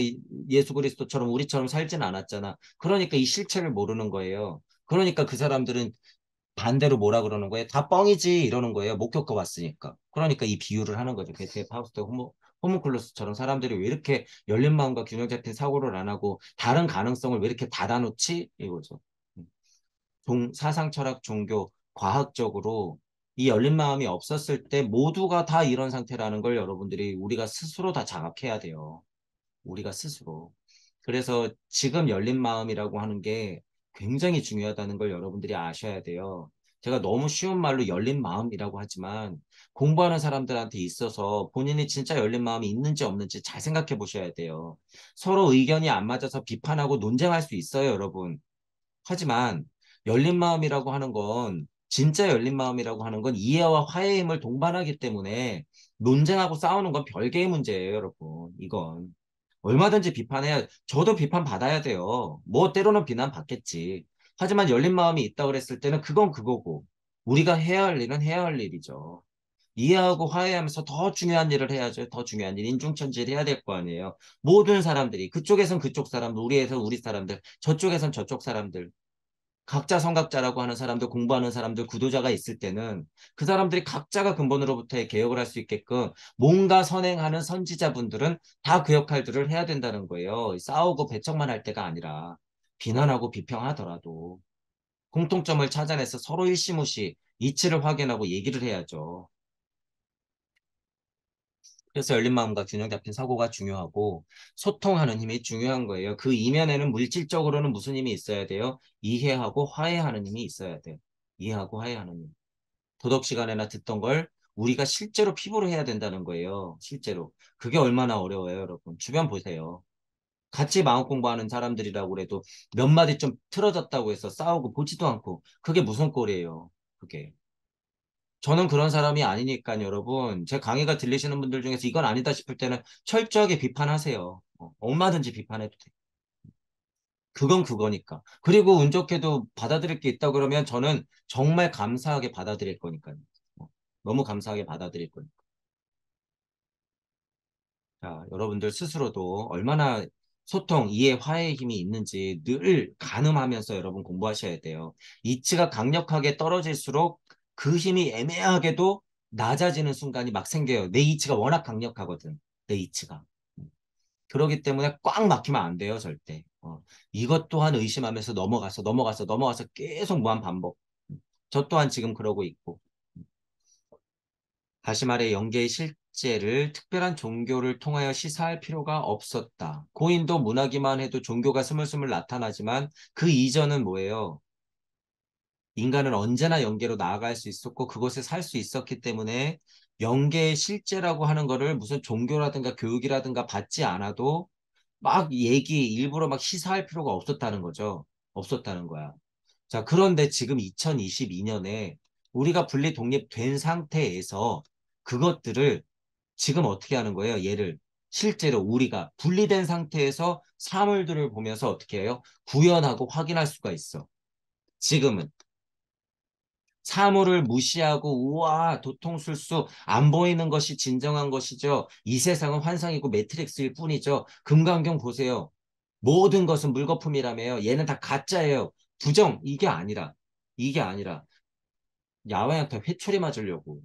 예수 그리스도처럼 우리처럼 살진 않았잖아. 그러니까 이 실체를 모르는 거예요. 그러니까 그 사람들은 반대로 뭐라 그러는 거예요? 다 뻥이지 이러는 거예요. 못 겪어봤으니까. 그러니까 이 비유를 하는 거죠. 베트의 파우스트 호문클루스처럼 사람들이 왜 이렇게 열린 마음과 균형 잡힌 사고를 안 하고 다른 가능성을 왜 이렇게 닫아놓지? 이거죠. 사상, 철학, 종교, 과학적으로 이 열린 마음이 없었을 때 모두가 다 이런 상태라는 걸 여러분들이 우리가 스스로 다 자각해야 돼요. 우리가 스스로. 그래서 지금 열린 마음이라고 하는 게 굉장히 중요하다는 걸 여러분들이 아셔야 돼요. 제가 너무 쉬운 말로 열린 마음이라고 하지만 공부하는 사람들한테 있어서 본인이 진짜 열린 마음이 있는지 없는지 잘 생각해 보셔야 돼요. 서로 의견이 안 맞아서 비판하고 논쟁할 수 있어요, 여러분. 하지만 열린 마음이라고 하는 건 진짜 열린 마음이라고 하는 건 이해와 화해의 힘을 동반하기 때문에 논쟁하고 싸우는 건 별개의 문제예요, 여러분. 이건. 얼마든지 비판해야, 저도 비판 받아야 돼요. 뭐 때로는 비난 받겠지. 하지만 열린 마음이 있다고 그랬을 때는 그건 그거고, 우리가 해야 할 일은 해야 할 일이죠. 이해하고 화해하면서 더 중요한 일을 해야죠. 더 중요한 일, 인중천지를 해야 될 거 아니에요. 모든 사람들이, 그쪽에선 그쪽 사람들, 우리에선 우리 사람들, 저쪽에선 저쪽 사람들, 각자 성각자라고 하는 사람들, 공부하는 사람들, 구도자가 있을 때는 그 사람들이 각자가 근본으로부터의 개혁을 할 수 있게끔 뭔가 선행하는 선지자분들은 다 그 역할들을 해야 된다는 거예요. 싸우고 배척만 할 때가 아니라 비난하고 비평하더라도 공통점을 찾아내서 서로 일시무시 이치를 확인하고 얘기를 해야죠. 그래서 열린 마음과 균형 잡힌 사고가 중요하고 소통하는 힘이 중요한 거예요. 그 이면에는 물질적으로는 무슨 힘이 있어야 돼요? 이해하고 화해하는 힘이 있어야 돼요. 이해하고 화해하는 힘. 도덕 시간에나 듣던 걸 우리가 실제로 피부로 해야 된다는 거예요. 실제로. 그게 얼마나 어려워요, 여러분. 주변 보세요. 같이 마음 공부하는 사람들이라고 그래도 몇 마디 좀 틀어졌다고 해서 싸우고 보지도 않고 그게 무슨 꼴이에요. 그게. 저는 그런 사람이 아니니까 여러분, 제 강의가 들리시는 분들 중에서 이건 아니다 싶을 때는 철저하게 비판하세요. 얼마든지 비판해도 돼. 그건 그거니까. 그리고 운 좋게도 받아들일 게 있다 그러면 저는 정말 감사하게 받아들일 거니까요. 너무 감사하게 받아들일 거니까. 자, 여러분들 스스로도 얼마나 소통, 이해, 화해의 힘이 있는지 늘 가늠하면서 여러분 공부하셔야 돼요. 이치가 강력하게 떨어질수록 그 힘이 애매하게도 낮아지는 순간이 막 생겨요. 내 이치가 워낙 강력하거든. 내 이치가. 그러기 때문에 꽉 막히면 안 돼요, 절대. 이것 또한 의심하면서 넘어가서 계속 무한 반복. 저 또한 지금 그러고 있고. 다시 말해 영계의 실제를 특별한 종교를 통하여 시사할 필요가 없었다. 고인도 문화기만 해도 종교가 스물스물 나타나지만 그 이전은 뭐예요? 인간은 언제나 영계로 나아갈 수 있었고 그곳에 살 수 있었기 때문에 영계의 실제라고 하는 거를 무슨 종교라든가 교육이라든가 받지 않아도 막 일부러 막 시사할 필요가 없었다는 거죠. 없었다는 거야. 자, 그런데 지금 2022년에 우리가 분리 독립된 상태에서 그것들을 지금 어떻게 하는 거예요? 얘를 실제로 우리가 분리된 상태에서 사물들을 보면서 어떻게 해요? 구현하고 확인할 수가 있어. 지금은. 사물을 무시하고 우와 도통술수 안 보이는 것이 진정한 것이죠. 이 세상은 환상이고 매트릭스일 뿐이죠. 금강경 보세요. 모든 것은 물거품이라며요. 얘는 다 가짜예요. 부정 이게 아니라 야외한테 회초리 맞으려고.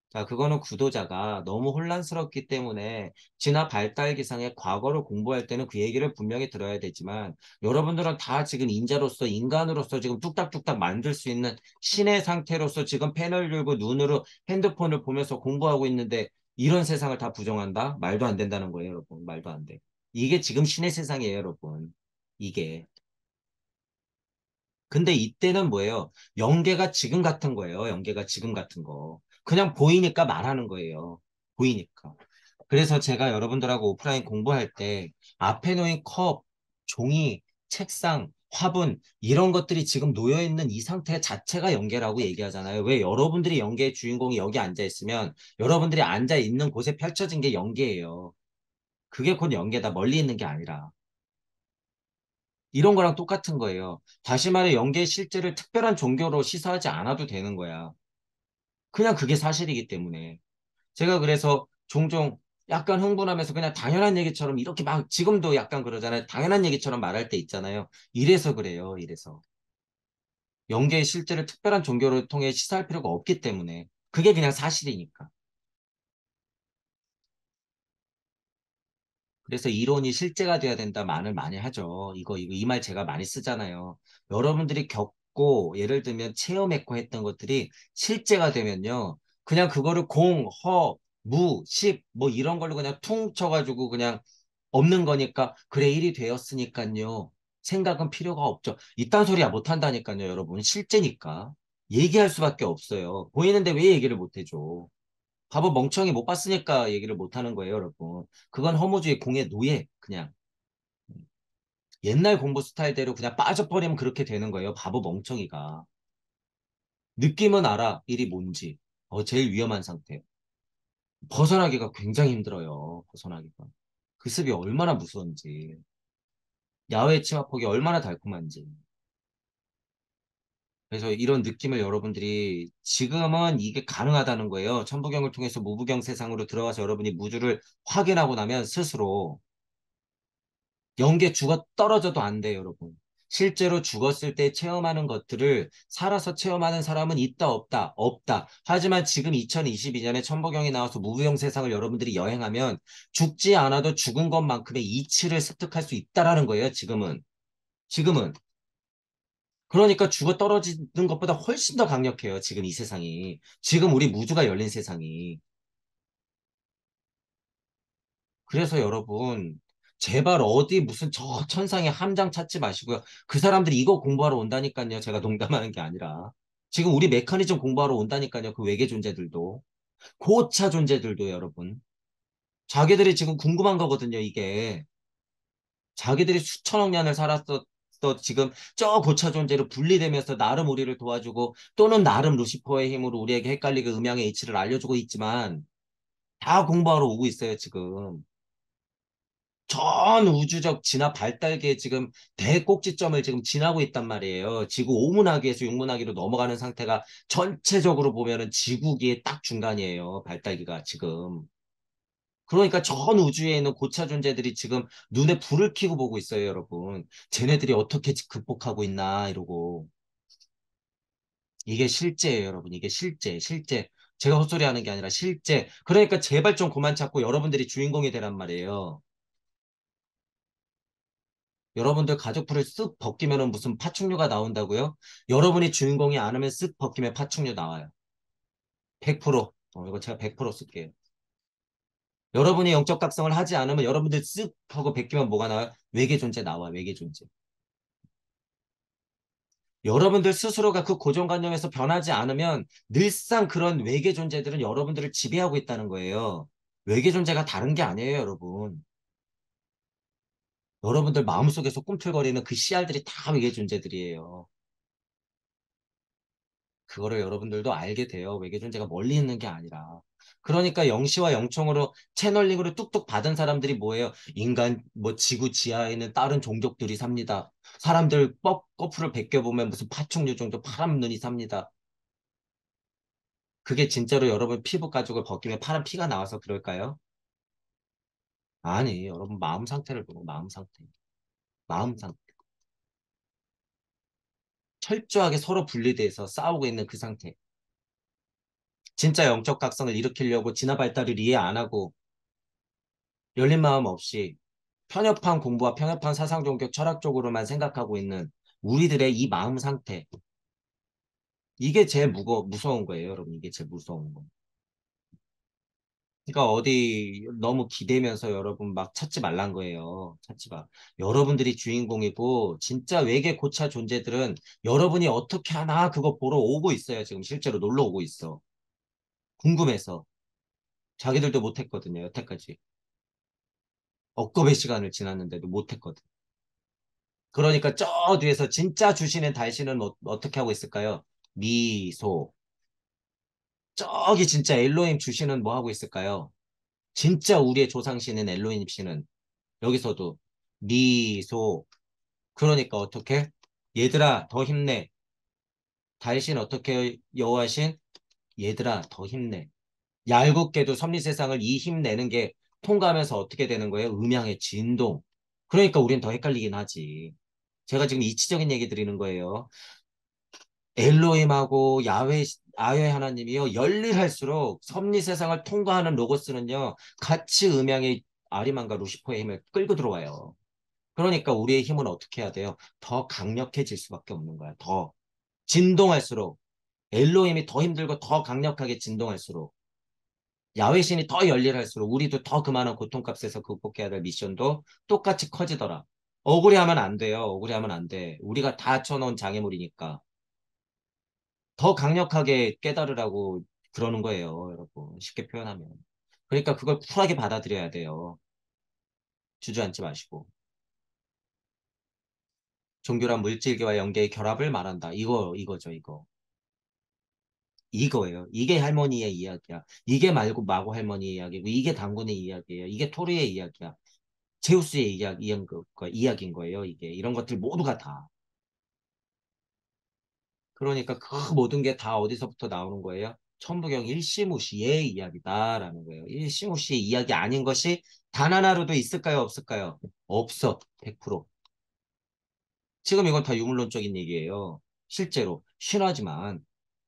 자, 그거는 구도자가 너무 혼란스럽기 때문에 진화 발달 기상의 과거를 공부할 때는 그 얘기를 분명히 들어야 되지만 여러분들은 다 지금 인자로서 인간으로서 지금 뚝딱뚝딱 만들 수 있는 신의 상태로서 지금 펜을 들고 눈으로 핸드폰을 보면서 공부하고 있는데 이런 세상을 다 부정한다? 말도 안 된다는 거예요, 여러분. 말도 안 돼. 이게 지금 신의 세상이에요, 여러분. 이게. 근데 이때는 뭐예요? 연계가 지금 같은 거예요. 연계가 지금 같은 거. 그냥 보이니까 말하는 거예요. 보이니까. 그래서 제가 여러분들하고 오프라인 공부할 때 앞에 놓인 컵, 종이, 책상, 화분 이런 것들이 지금 놓여 있는 이 상태 자체가 연계라고 얘기하잖아요. 왜 여러분들이 연계의 주인공이 여기 앉아 있으면 여러분들이 앉아 있는 곳에 펼쳐진 게 연계예요. 그게 곧 연계다. 멀리 있는 게 아니라. 이런 거랑 똑같은 거예요. 다시 말해 영계의 실제를 특별한 종교로 시사하지 않아도 되는 거야. 그냥 그게 사실이기 때문에. 제가 그래서 종종 약간 흥분하면서 그냥 당연한 얘기처럼 이렇게 막 지금도 약간 그러잖아요. 당연한 얘기처럼 말할 때 있잖아요. 이래서 그래요. 이래서. 영계의 실제를 특별한 종교를 통해 시사할 필요가 없기 때문에. 그게 그냥 사실이니까. 그래서 이론이 실제가 돼야 된다 말을 많이 하죠. 이 말 제가 많이 쓰잖아요. 여러분들이 겪고, 예를 들면 체험했고 했던 것들이 실제가 되면요. 그냥 그거를 공, 허, 무, 십, 뭐 이런 걸로 그냥 퉁 쳐가지고 그냥 없는 거니까, 그래, 일이 되었으니까요. 생각은 필요가 없죠. 이딴 소리야 못 한다니까요, 여러분. 실제니까. 얘기할 수밖에 없어요. 보이는데 왜 얘기를 못 해줘? 바보 멍청이 못 봤으니까 얘기를 못 하는 거예요, 여러분. 그건 허무주의 공의 노예, 그냥. 옛날 공부 스타일대로 그냥 빠져버리면 그렇게 되는 거예요, 바보 멍청이가. 느낌은 알아, 일이 뭔지. 제일 위험한 상태. 벗어나기가 굉장히 힘들어요, 벗어나기가. 그 습이 얼마나 무서운지. 야외 침합폭이 얼마나 달콤한지. 그래서 이런 느낌을 여러분들이 지금은 이게 가능하다는 거예요. 천부경을 통해서 무부경 세상으로 들어가서 여러분이 무주를 확인하고 나면 스스로 연계 죽어 떨어져도 안 돼요, 여러분. 실제로 죽었을 때 체험하는 것들을 살아서 체험하는 사람은 있다, 없다, 없다. 하지만 지금 2022년에 천보경이 나와서 무부영 세상을 여러분들이 여행하면 죽지 않아도 죽은 것만큼의 이치를 습득할 수 있다라는 거예요, 지금은. 지금은. 그러니까 죽어 떨어지는 것보다 훨씬 더 강력해요, 지금 이 세상이. 지금 우리 무주가 열린 세상이. 그래서 여러분, 제발 어디 무슨 저 천상의 함장 찾지 마시고요. 그 사람들이 이거 공부하러 온다니까요. 제가 농담하는 게 아니라. 지금 우리 메커니즘 공부하러 온다니까요. 그 외계 존재들도. 고차 존재들도 여러분. 자기들이 지금 궁금한 거거든요, 이게. 자기들이 수천억 년을 살았어. 또 지금 저 고차 존재로 분리되면서 나름 우리를 도와주고 또는 나름 루시퍼의 힘으로 우리에게 헷갈리게 음양의 이치를 알려주고 있지만 다 공부하러 오고 있어요, 지금. 전 우주적 진화 발달계의 지금 대꼭지점을 지금 지나고 있단 말이에요. 지구 오문화기에서 육문화기로 넘어가는 상태가 전체적으로 보면은 지구기의 딱 중간이에요. 발달기가 지금. 그러니까 전 우주에 있는 고차 존재들이 지금 눈에 불을 켜고 보고 있어요, 여러분. 쟤네들이 어떻게 극복하고 있나 이러고. 이게 실제예요, 여러분. 이게 실제, 실제. 제가 헛소리 하는 게 아니라 실제. 그러니까 제발 좀 그만 찾고 여러분들이 주인공이 되란 말이에요. 여러분들 가족풀을 쓱 벗기면은 무슨 파충류가 나온다고요? 여러분이 주인공이 안 하면 쓱 벗기면 파충류 나와요. 100%. 이거 제가 100% 쓸게요. 여러분이 영적 각성을 하지 않으면 여러분들 쓱 하고 벗기면 뭐가 나와요? 외계 존재 나와, 외계 존재. 여러분들 스스로가 그 고정관념에서 변하지 않으면 늘상 그런 외계 존재들은 여러분들을 지배하고 있다는 거예요. 외계 존재가 다른 게 아니에요, 여러분. 여러분들 마음속에서 꿈틀거리는 그 씨알들이 다 외계 존재들이에요. 그거를 여러분들도 알게 돼요. 외계 존재가 멀리 있는 게 아니라. 그러니까 영시와 영총으로 채널링으로 뚝뚝 받은 사람들이 뭐예요? 인간, 뭐 지구 지하에 있는 다른 종족들이 삽니다. 사람들 거풀을 벗겨보면 무슨 파충류 정도 파란 눈이 삽니다. 그게 진짜로 여러분 피부 가죽을 벗기면 파란 피가 나와서 그럴까요? 아니, 여러분 마음 상태를 보고 마음 상태. 마음 상태. 철저하게 서로 분리돼서 싸우고 있는 그 상태. 진짜 영적 각성을 일으키려고 진화 발달을 이해 안 하고 열린 마음 없이 편협한 공부와 편협한 사상, 종교, 철학 쪽으로만 생각하고 있는 우리들의 이 마음 상태. 이게 제일 무서운 거예요, 여러분. 이게 제일 무서운 거. 그러니까 어디 너무 기대면서 여러분 막 찾지 말란 거예요. 찾지 마. 여러분들이 주인공이고 진짜 외계 고차 존재들은 여러분이 어떻게 하나 그거 보러 오고 있어요. 지금 실제로 놀러 오고 있어. 궁금해서. 자기들도 못했거든요. 여태까지. 억겁의 시간을 지났는데도 못했거든. 그러니까 저 뒤에서 진짜 주신의 달신은 어떻게 하고 있을까요? 미소. 저기 진짜 엘로힘 주신은 뭐 하고 있을까요? 진짜 우리의 조상신인 엘로힘 씨는 여기서도 미소. 그러니까 어떻게? 얘들아 더 힘내. 달신 어떻게 여호와신? 얘들아 더 힘내. 얄궂게도 섭리 세상을 이 힘내는 게 통과하면서 어떻게 되는 거예요? 음양의 진동. 그러니까 우린 더 헷갈리긴 하지. 제가 지금 이치적인 얘기 드리는 거예요. 엘로힘하고 야훼 하나님이요. 열일할수록 섭리 세상을 통과하는 로고스는요. 같이 음양의 아리만과 루시퍼의 힘을 끌고 들어와요. 그러니까 우리의 힘은 어떻게 해야 돼요? 더 강력해질 수밖에 없는 거야. 더. 진동할수록. 엘로힘이 더 힘들고 더 강력하게 진동할수록. 야훼 신이 더 열일할수록 우리도 더 그만한 고통값에서 극복해야 될 미션도 똑같이 커지더라. 억울해하면 안 돼요. 억울해하면 안 돼. 우리가 다 쳐놓은 장애물이니까. 더 강력하게 깨달으라고 그러는 거예요, 여러분. 쉽게 표현하면. 그러니까 그걸 쿨하게 받아들여야 돼요. 주저앉지 마시고. 종교란 물질계와 영계의 결합을 말한다. 이거죠, 이거. 이거예요. 이게 할머니의 이야기야. 이게 말고 마고 할머니의 이야기고, 이게 당군의 이야기예요. 이게 토르의 이야기야. 제우스의 이야기인 거예요, 이게. 이런 것들 모두가 다. 그러니까 그 모든 게 다 어디서부터 나오는 거예요? 천부경 일시무시의 이야기다라는 거예요. 일시무시의 이야기 아닌 것이 단 하나로도 있을까요? 없을까요? 없어. 100%. 지금 이건 다 유물론적인 얘기예요. 실제로. 신화지만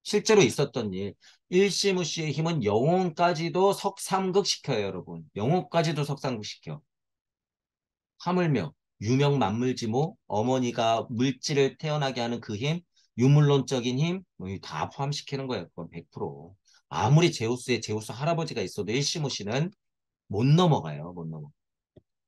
실제로 있었던 일. 일시무시의 힘은 영혼까지도 석삼극시켜요, 여러분. 영혼까지도 석삼극시켜. 하물며 유명만물지모 어머니가 물질을 태어나게 하는 그 힘, 유물론적인 힘, 뭐다 포함시키는 거예요. 그건 100%. 아무리 제우스의 제우스 할아버지가 있어도 일시무시는 못 넘어가요. 못 넘어.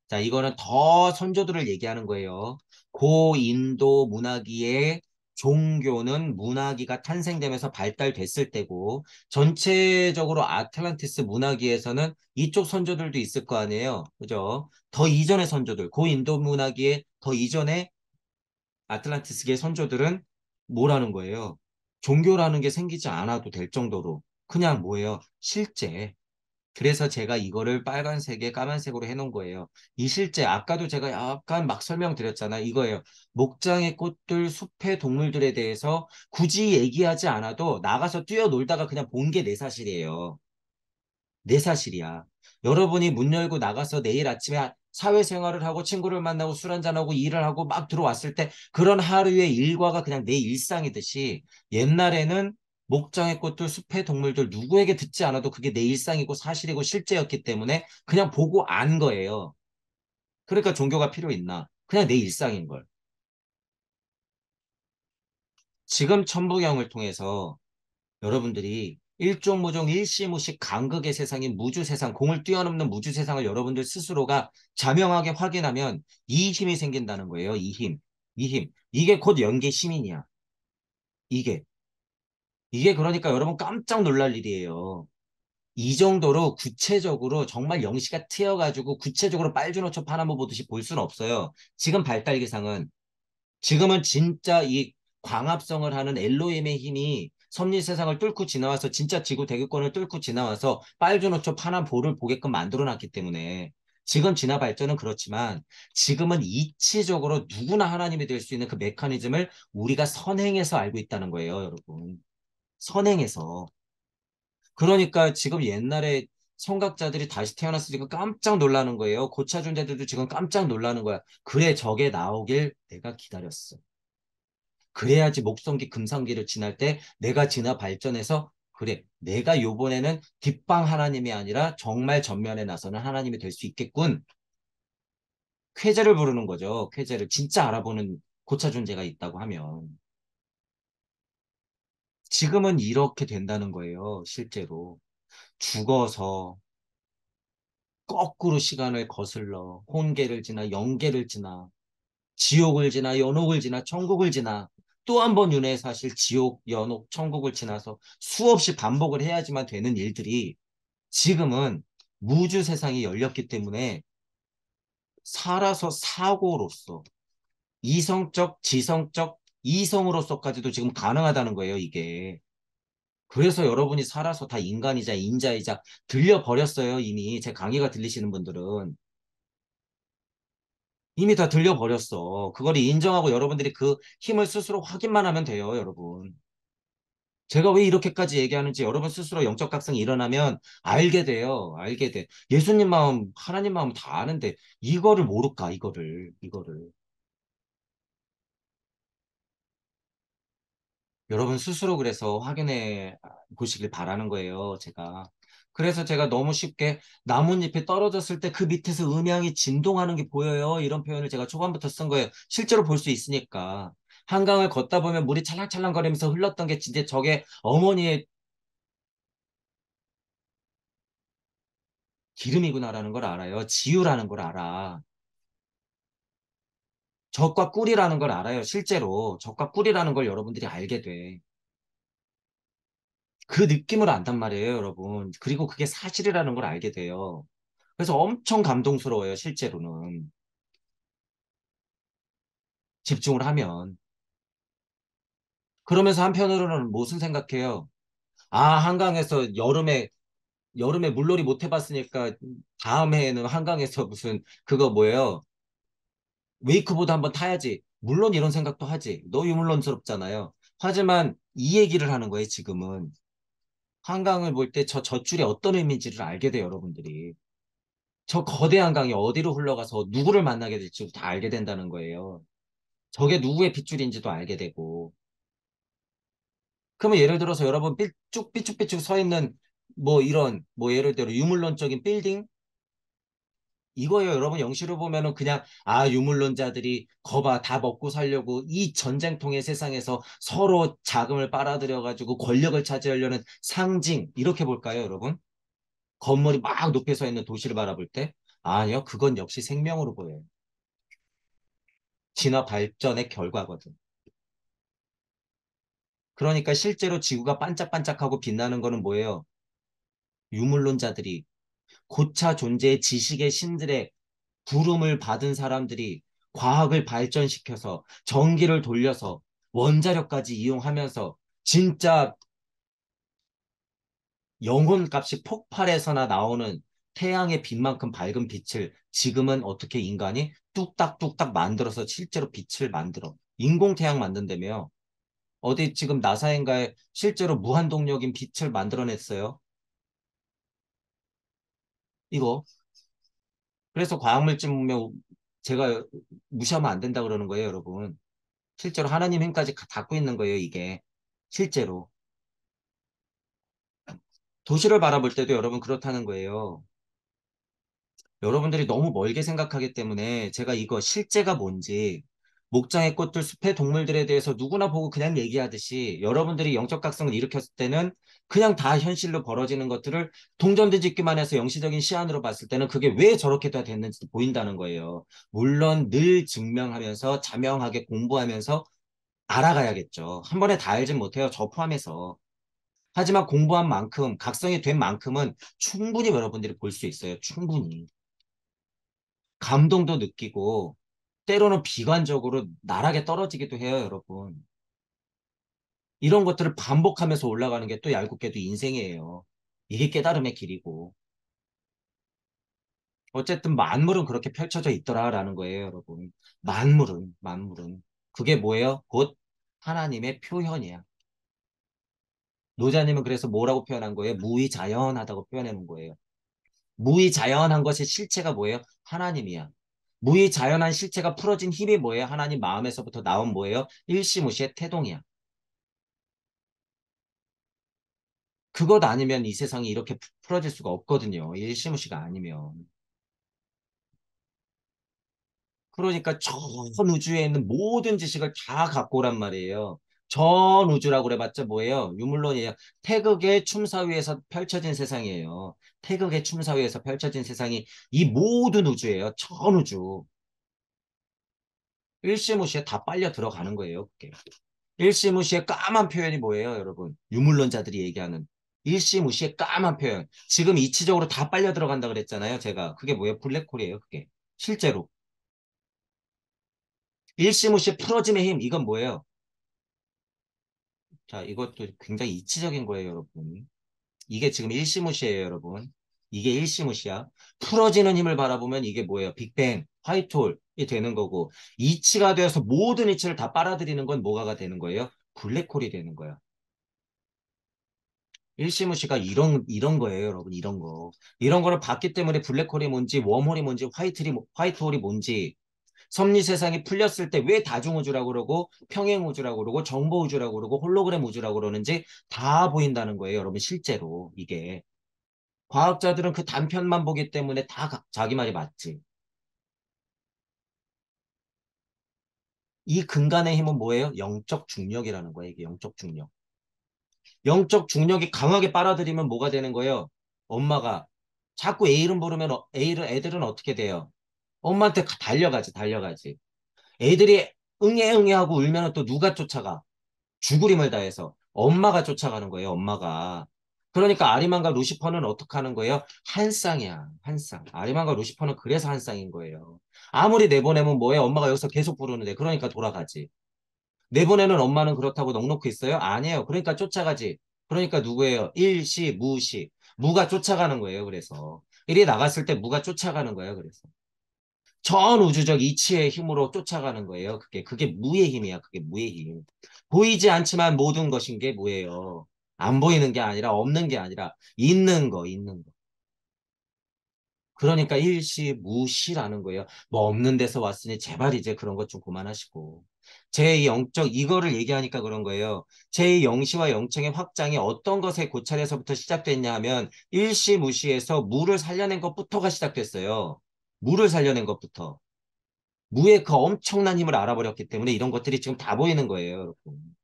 자, 이거는 더 선조들을 얘기하는 거예요. 고인도 문화기의 종교는 문화기가 탄생되면서 발달됐을 때고 전체적으로 아틀란티스 문화기에서는 이쪽 선조들도 있을 거 아니에요. 그죠? 더 이전의 선조들, 고인도 문화기의 더 이전의 아틀란티스계의 선조들은 뭐라는 거예요? 종교라는 게 생기지 않아도 될 정도로 그냥 뭐예요? 실제 그래서 제가 이거를 빨간색에 까만색으로 해놓은 거예요. 이 실제 아까도 제가 약간 막 설명드렸잖아. 이거예요. 목장의 꽃들, 숲의 동물들에 대해서 굳이 얘기하지 않아도 나가서 뛰어놀다가 그냥 본 게 내 사실이에요. 내 사실이야. 여러분이 문 열고 나가서 내일 아침에 사회생활을 하고 친구를 만나고 술 한잔하고 일을 하고 막 들어왔을 때 그런 하루의 일과가 그냥 내 일상이듯이 옛날에는 목장의 꽃들, 숲의 동물들 누구에게 듣지 않아도 그게 내 일상이고 사실이고 실제였기 때문에 그냥 보고 안 거예요. 그러니까 종교가 필요 있나? 그냥 내 일상인 걸. 지금 천부경을 통해서 여러분들이 일종무종 일시무식 간극의 세상인 무주 세상, 공을 뛰어넘는 무주 세상을 여러분들 스스로가 자명하게 확인하면 이 힘이 생긴다는 거예요. 이 힘. 이 힘. 이게 곧 연계 시민이야. 이게. 이게 그러니까 여러분 깜짝 놀랄 일이에요. 이 정도로 구체적으로 정말 영시가 트여가지고 구체적으로 빨주노초 파나모 보듯이 볼 수는 없어요. 지금 발달기상은 지금은 진짜 이 광합성을 하는 엘로힘의 힘이 섭리 세상을 뚫고 지나와서 진짜 지구 대기권을 뚫고 지나와서 빨주노초 파란 볼을 보게끔 만들어 놨기 때문에 지금 진화 발전은 그렇지만 지금은 이치적으로 누구나 하나님이 될 수 있는 그 메커니즘을 우리가 선행해서 알고 있다는 거예요, 여러분. 선행해서. 그러니까 지금 옛날에 성각자들이 다시 태어났으니까 깜짝 놀라는 거예요. 고차 존재들도 지금 깜짝 놀라는 거야. 그래, 저게 나오길 내가 기다렸어. 그래야지 목성기 금상기를 지날 때 내가 진화 발전해서 그래 내가 요번에는 뒷방 하나님이 아니라 정말 전면에 나서는 하나님이 될 수 있겠군. 쾌재를 부르는 거죠. 쾌재를 진짜 알아보는 고차 존재가 있다고 하면 지금은 이렇게 된다는 거예요. 실제로 죽어서 거꾸로 시간을 거슬러 혼계를 지나 영계를 지나 지옥을 지나 연옥을 지나 천국을 지나 또 한 번 윤회 사실 지옥, 연옥, 천국을 지나서 수없이 반복을 해야지만 되는 일들이 지금은 무주 세상이 열렸기 때문에 살아서 사고로서 이성적, 지성적, 이성으로서까지도 지금 가능하다는 거예요, 이게. 그래서 여러분이 살아서 다 인간이자 인자이자 들려버렸어요, 이미. 제 강의가 들리시는 분들은. 이미 다 들려버렸어. 그걸 인정하고 여러분들이 그 힘을 스스로 확인만 하면 돼요, 여러분. 제가 왜 이렇게까지 얘기하는지 여러분 스스로 영적 각성이 일어나면 알게 돼요. 알게 돼. 예수님 마음, 하나님 마음 다 아는데 이거를 모를까, 이거를. 여러분 스스로 그래서 확인해 보시길 바라는 거예요, 제가. 그래서 제가 너무 쉽게 나뭇잎이 떨어졌을 때 그 밑에서 음향이 진동하는 게 보여요. 이런 표현을 제가 초반부터 쓴 거예요. 실제로 볼 수 있으니까. 한강을 걷다 보면 물이 찰랑찰랑거리면서 흘렀던 게 진짜 저게 어머니의 기름이구나라는 걸 알아요. 지유라는 걸 알아. 적과 꿀이라는 걸 알아요. 실제로 적과 꿀이라는 걸 여러분들이 알게 돼. 그 느낌을 안단 말이에요, 여러분. 그리고 그게 사실이라는 걸 알게 돼요. 그래서 엄청 감동스러워요, 실제로는. 집중을 하면. 그러면서 한편으로는 무슨 생각해요? 아, 한강에서 여름에 물놀이 못 해봤으니까 다음 해에는 한강에서 무슨 그거 뭐예요? 웨이크보드 한번 타야지. 물론 이런 생각도 하지. 너 유물론스럽잖아요. 하지만 이 얘기를 하는 거예요, 지금은. 한강을 볼 때 저 젖줄이 어떤 의미인지를 알게 돼요, 여러분들이. 저 거대한 강이 어디로 흘러가서 누구를 만나게 될지 다 알게 된다는 거예요. 저게 누구의 핏줄인지도 알게 되고. 그러면 예를 들어서 여러분 삐쭉삐쭉 서 있는 뭐 이런 뭐 예를 들어 유물론적인 빌딩 이거예요. 여러분 영시로 보면은 그냥 아 유물론자들이 거봐 다 먹고 살려고 이 전쟁통의 세상에서 서로 자금을 빨아들여 가지고 권력을 차지하려는 상징 이렇게 볼까요, 여러분? 건물이 막 높이 서 있는 도시를 바라볼 때 아니요. 그건 역시 생명으로 보여요. 진화 발전의 결과거든. 그러니까 실제로 지구가 반짝반짝하고 빛나는 거는 뭐예요? 유물론자들이 고차 존재의 지식의 신들의 부름을 받은 사람들이 과학을 발전시켜서 전기를 돌려서 원자력까지 이용하면서 진짜 영혼값이 폭발해서나 나오는 태양의 빛만큼 밝은 빛을 지금은 어떻게 인간이 뚝딱뚝딱 만들어서 실제로 빛을 만들어. 인공태양 만든다며요. 어디 지금 나사인가에 실제로 무한동력인 빛을 만들어냈어요. 이거. 그래서 과학물질 문명 제가 무시하면 안 된다 그러는 거예요, 여러분. 실제로 하나님 힘까지 닿고 있는 거예요, 이게. 실제로. 도시를 바라볼 때도 여러분 그렇다는 거예요. 여러분들이 너무 멀게 생각하기 때문에 제가 이거 실제가 뭔지 목장의 꽃들 숲의 동물들에 대해서 누구나 보고 그냥 얘기하듯이 여러분들이 영적 각성을 일으켰을 때는 그냥 다 현실로 벌어지는 것들을 동전 뒤집기만 해서 영시적인 시안으로 봤을 때는 그게 왜 저렇게 다 됐는지 보인다는 거예요. 물론 늘 증명하면서 자명하게 공부하면서 알아가야겠죠. 한 번에 다 알진 못해요. 저 포함해서. 하지만 공부한 만큼 각성이 된 만큼은 충분히 여러분들이 볼 수 있어요. 충분히. 감동도 느끼고 때로는 비관적으로 나락에 떨어지기도 해요, 여러분. 이런 것들을 반복하면서 올라가는 게 또 얄궂게도 인생이에요. 이게 깨달음의 길이고. 어쨌든 만물은 그렇게 펼쳐져 있더라라는 거예요, 여러분. 만물은. 그게 뭐예요? 곧 하나님의 표현이야. 노자님은 그래서 뭐라고 표현한 거예요? 무의자연하다고 표현해 놓은 거예요. 무의자연한 것의 실체가 뭐예요? 하나님이야. 무의자연한 실체가 풀어진 힘이 뭐예요? 하나님 마음에서부터 나온 뭐예요? 일시무시의 태동이야. 그것 아니면 이 세상이 이렇게 풀어질 수가 없거든요. 일시무시가 아니면. 그러니까 전 우주에 있는 모든 지식을 다 갖고 오란 말이에요. 전 우주라고 그래봤자 뭐예요? 유물론이에요. 태극의 춤사 위에서 펼쳐진 세상이에요. 태극의 춤사 위에서 펼쳐진 세상이 이 모든 우주예요. 전 우주. 일시무시에 다 빨려 들어가는 거예요. 그게. 일시무시의 까만 표현이 뭐예요, 여러분? 유물론자들이 얘기하는. 일시무시의 까만 표현. 지금 이치적으로 다 빨려 들어간다 그랬잖아요, 제가. 그게 뭐예요? 블랙홀이에요, 그게. 실제로. 일시무시의 풀어짐의 힘, 이건 뭐예요? 자, 이것도 굉장히 이치적인 거예요, 여러분. 이게 지금 일시무시예요, 여러분. 이게 일시무시야. 풀어지는 힘을 바라보면 이게 뭐예요? 빅뱅, 화이트홀이 되는 거고, 이치가 되어서 모든 이치를 다 빨아들이는 건 뭐가 되는 거예요? 블랙홀이 되는 거야. 일시무시가 이런 거예요, 여러분. 이런 거. 이런 거를 봤기 때문에 블랙홀이 뭔지, 웜홀이 뭔지, 화이트홀이 뭔지, 섭리 세상이 풀렸을 때 왜 다중우주라고 그러고, 평행우주라고 그러고, 정보우주라고 그러고, 홀로그램 우주라고 그러는지 다 보인다는 거예요, 여러분. 실제로. 이게. 과학자들은 그 단편만 보기 때문에 다 자기 말이 맞지. 이 근간의 힘은 뭐예요? 영적 중력이라는 거예요, 이게 영적 중력. 영적 중력이 강하게 빨아들이면 뭐가 되는 거예요? 엄마가 자꾸 애 이름 부르면 애들은 어떻게 돼요? 엄마한테 달려가지, 달려가지. 애들이 응애 응애 하고 울면 또 누가 쫓아가? 죽으림을 다해서 엄마가 쫓아가는 거예요, 엄마가. 그러니까 아리만과 루시퍼는 어떻게 하는 거예요? 한 쌍이야, 한 쌍. 아리만과 루시퍼는 그래서 한 쌍인 거예요. 아무리 내보내면 뭐예요? 엄마가 여기서 계속 부르는데, 그러니까 돌아가지. 내보내는 엄마는 그렇다고 넉넉히 있어요? 아니에요. 그러니까 쫓아가지. 그러니까 누구예요? 일시, 무시. 무가 쫓아가는 거예요, 그래서. 일이 나갔을 때 무가 쫓아가는 거예요, 그래서. 전 우주적 이치의 힘으로 쫓아가는 거예요. 그게 무의 힘이야. 그게 무의 힘. 보이지 않지만 모든 것인 게 뭐예요? 안 보이는 게 아니라 없는 게 아니라 있는 거, 있는 거. 그러니까 일시 무시라는 거예요. 뭐 없는 데서 왔으니 제발 이제 그런 것 좀 그만하시고. 제 영적 이거를 얘기하니까 그런 거예요. 제 영시와 영청의 확장이 어떤 것의 고찰에서부터 시작됐냐 하면 일시 무시에서 무를 살려낸 것부터가 시작됐어요. 무를 살려낸 것부터. 무의 그 엄청난 힘을 알아버렸기 때문에 이런 것들이 지금 다 보이는 거예요, 여러분.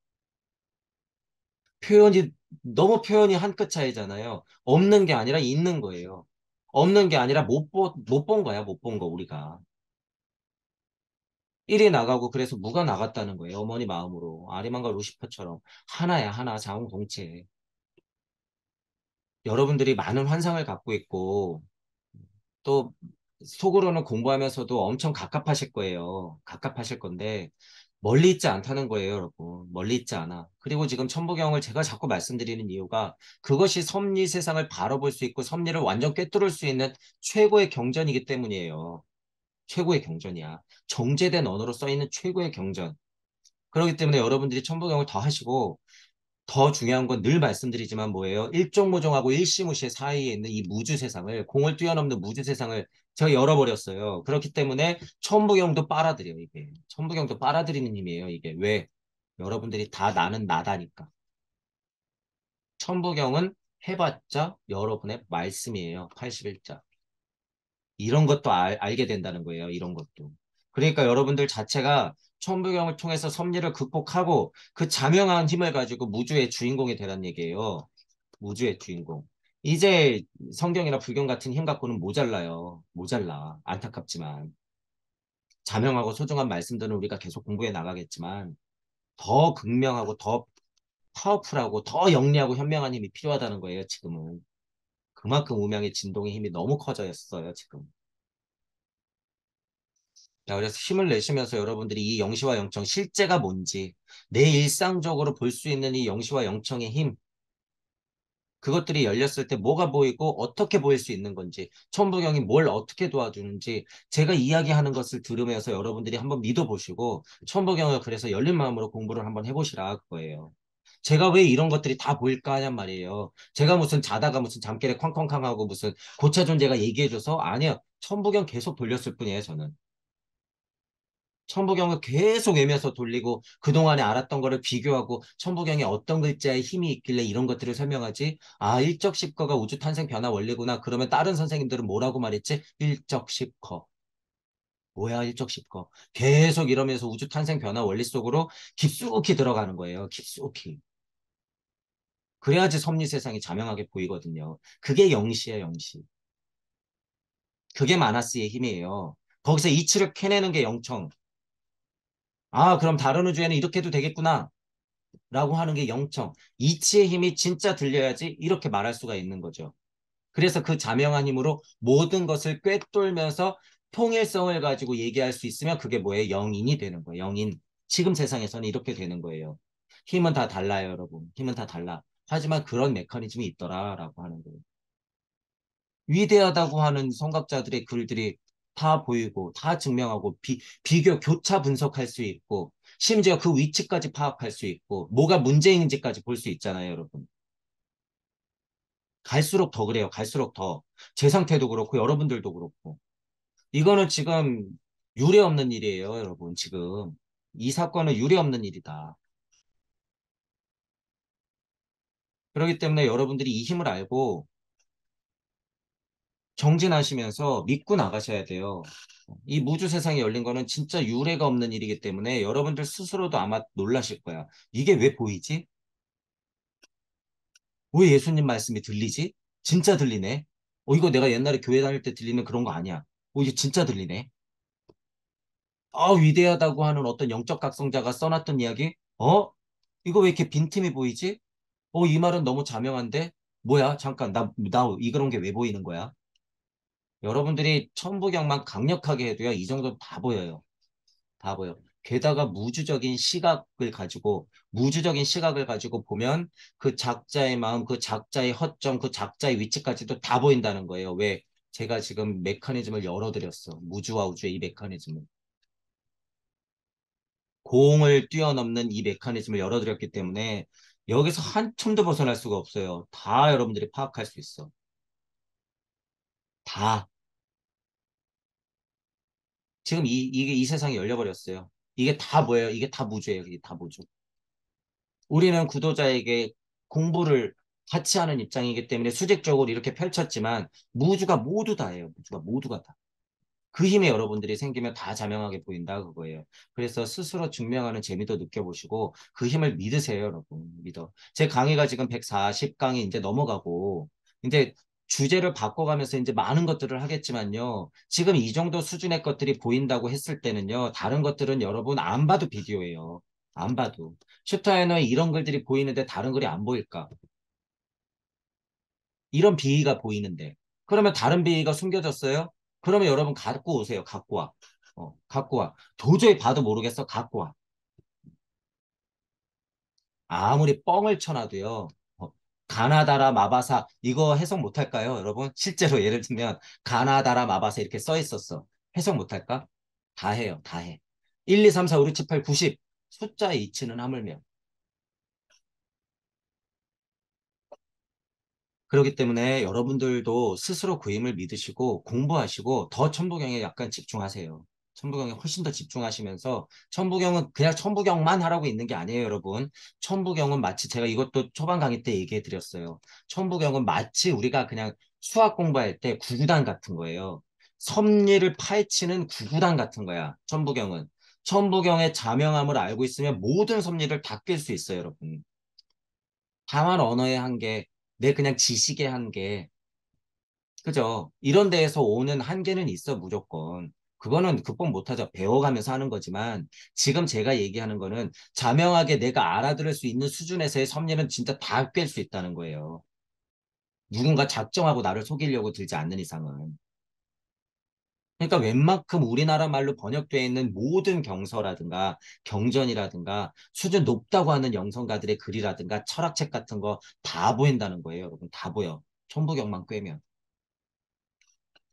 표현이, 너무 표현이 한 끗 차이잖아요. 없는 게 아니라 있는 거예요. 없는 게 아니라 못 본 거야, 못 본 거, 우리가. 일이 나가고 그래서 무가 나갔다는 거예요. 어머니 마음으로. 아리만과 루시퍼처럼. 하나야, 하나, 자웅동체. 여러분들이 많은 환상을 갖고 있고, 또 속으로는 공부하면서도 엄청 갑갑하실 거예요. 갑갑하실 건데 멀리 있지 않다는 거예요, 여러분. 멀리 있지 않아. 그리고 지금 천부경을 제가 자꾸 말씀드리는 이유가 그것이 섭리 세상을 바라볼 수 있고 섭리를 완전 꿰뚫을 수 있는 최고의 경전이기 때문이에요. 최고의 경전이야. 정제된 언어로 써 있는 최고의 경전. 그렇기 때문에 여러분들이 천부경을 더 하시고 더 중요한 건 늘 말씀드리지만 뭐예요? 일종무종하고 일시무시 사이에 있는 이 무주 세상을, 공을 뛰어넘는 무주 세상을 제가 열어버렸어요. 그렇기 때문에 천부경도 빨아들여요, 이게. 천부경도 빨아들이는 힘이에요, 이게. 왜? 여러분들이 다 나는 나다니까. 천부경은 해봤자 여러분의 말씀이에요. 81자. 이런 것도 알게 된다는 거예요. 이런 것도. 그러니까 여러분들 자체가 천부경을 통해서 섭리를 극복하고 그 자명한 힘을 가지고 무주의 주인공이 되란 얘기예요. 우주의 주인공. 이제 성경이나 불경 같은 힘 갖고는 모자라요. 모자라. 안타깝지만. 자명하고 소중한 말씀들은 우리가 계속 공부해 나가겠지만 더 극명하고 더 파워풀하고 더 영리하고 현명한 힘이 필요하다는 거예요, 지금은. 그만큼 음양의 진동의 힘이 너무 커져있어요, 지금. 자, 그래서 힘을 내시면서 여러분들이 이 영시와 영청 실제가 뭔지 내 일상적으로 볼 수 있는 이 영시와 영청의 힘 그것들이 열렸을 때 뭐가 보이고 어떻게 보일 수 있는 건지, 천부경이 뭘 어떻게 도와주는지 제가 이야기하는 것을 들으면서 여러분들이 한번 믿어보시고 천부경을 그래서 열린 마음으로 공부를 한번 해보시라 그거예요. 제가 왜 이런 것들이 다 보일까 하냔 말이에요. 제가 무슨 자다가 무슨 잠결에 쾅쾅쾅하고 무슨 고차 존재가 얘기해줘서 아니요. 천부경 계속 돌렸을 뿐이에요, 저는. 천부경을 계속 외면서 돌리고 그동안에 알았던 거를 비교하고 천부경에 어떤 글자에 힘이 있길래 이런 것들을 설명하지? 아, 일적십거가 우주 탄생 변화 원리구나. 그러면 다른 선생님들은 뭐라고 말했지? 일적십거. 뭐야, 일적십거. 계속 이러면서 우주 탄생 변화 원리 속으로 깊숙이 들어가는 거예요. 깊숙이. 그래야지 섭리 세상이 자명하게 보이거든요. 그게 영시예요, 영시. 그게 마나스의 힘이에요. 거기서 이치를 캐내는 게 영청. 아, 그럼 다른 우주에는 이렇게 해도 되겠구나. 라고 하는 게 영청. 이치의 힘이 진짜 들려야지 이렇게 말할 수가 있는 거죠. 그래서 그 자명한 힘으로 모든 것을 꿰뚫면서 통일성을 가지고 얘기할 수 있으면 그게 뭐예요? 영인이 되는 거예요. 영인. 지금 세상에서는 이렇게 되는 거예요. 힘은 다 달라요, 여러분. 힘은 다 달라. 하지만 그런 메커니즘이 있더라라고 하는 거예요. 위대하다고 하는 성각자들의 글들이 다 보이고 다 증명하고 비교 교차 분석할 수 있고 심지어 그 위치까지 파악할 수 있고 뭐가 문제인지까지 볼 수 있잖아요, 여러분. 갈수록 더 그래요. 갈수록 더. 제 상태도 그렇고 여러분들도 그렇고. 이거는 지금 유례 없는 일이에요, 여러분. 지금 이 사건은 유례 없는 일이다. 그렇기 때문에 여러분들이 이 힘을 알고 정진하시면서 믿고 나가셔야 돼요. 이 무주 세상에 열린 거는 진짜 유례가 없는 일이기 때문에 여러분들 스스로도 아마 놀라실 거야. 이게 왜 보이지? 왜 예수님 말씀이 들리지? 진짜 들리네. 이거 내가 옛날에 교회 다닐 때 들리는 그런 거 아니야. 이게 진짜 들리네. 위대하다고 하는 어떤 영적 각성자가 써놨던 이야기? 이거 왜 이렇게 빈틈이 보이지? 이 말은 너무 자명한데? 뭐야? 잠깐, 이 그런 게 왜 보이는 거야? 여러분들이 천부경만 강력하게 해도요, 이 정도 다 보여요. 다 보여. 게다가 무주적인 시각을 가지고 보면 그 작자의 마음, 그 작자의 허점, 그 작자의 위치까지도 다 보인다는 거예요. 왜? 제가 지금 메커니즘을 열어드렸어. 무주와 우주의 이 메커니즘을. 공을 뛰어넘는 이 메커니즘을 열어드렸기 때문에 여기서 한 첨도 벗어날 수가 없어요. 다 여러분들이 파악할 수 있어. 다. 지금 이게 이 세상이 열려버렸어요. 이게 다 뭐예요? 이게 다 무주예요. 이게 다 무주. 우리는 구도자에게 공부를 같이 하는 입장이기 때문에 수직적으로 이렇게 펼쳤지만 무주가 모두 다예요. 무주가 모두가 다. 그 힘에 여러분들이 생기면 다 자명하게 보인다 그거예요. 그래서 스스로 증명하는 재미도 느껴보시고 그 힘을 믿으세요, 여러분. 믿어. 제 강의가 지금 140강이 이제 넘어가고 이제 주제를 바꿔가면서 이제 많은 것들을 하겠지만요. 지금 이 정도 수준의 것들이 보인다고 했을 때는요. 다른 것들은 여러분 안 봐도 비디오예요. 안 봐도. 슈타인의 이런 글들이 보이는데 다른 글이 안 보일까? 이런 비위가 보이는데. 그러면 다른 비위가 숨겨졌어요? 그러면 여러분 갖고 오세요. 갖고 와. 갖고 와. 도저히 봐도 모르겠어. 갖고 와. 아무리 뻥을 쳐놔도요. 어, 가나다라 마바사 이거 해석 못할까요, 여러분? 실제로 예를 들면 가나다라 마바사 이렇게 써 있었어. 해석 못할까? 다 해요. 다 해. 1, 2, 3, 4, 5, 6, 7, 8, 90 숫자의 이치는 하물며. 그렇기 때문에 여러분들도 스스로 그 힘을 믿으시고 공부하시고 더 천부경에 약간 집중하세요. 천부경에 훨씬 더 집중하시면서 천부경은 그냥 천부경만 하라고 있는 게 아니에요, 여러분. 천부경은 마치 제가 이것도 초반 강의 때 얘기해 드렸어요. 천부경은 마치 우리가 그냥 수학 공부할 때 구구단 같은 거예요. 섭리를 파헤치는 구구단 같은 거야. 천부경은. 천부경의 자명함을 알고 있으면 모든 섭리를 다 깰 수 있어요, 여러분. 다만 언어의 한계, 내 그냥 지식의 한계, 그죠? 이런 데에서 오는 한계는 있어, 무조건. 그거는 극복 못하죠. 배워가면서 하는 거지만, 지금 제가 얘기하는 거는 자명하게 내가 알아들을 수 있는 수준에서의 섭리는 진짜 다 깰 수 있다는 거예요. 누군가 작정하고 나를 속이려고 들지 않는 이상은. 그러니까 웬만큼 우리나라 말로 번역되어 있는 모든 경서라든가 경전이라든가 수준 높다고 하는 영성가들의 글이라든가 철학책 같은 거 다 보인다는 거예요, 여러분. 다 보여. 천부경만 꿰면.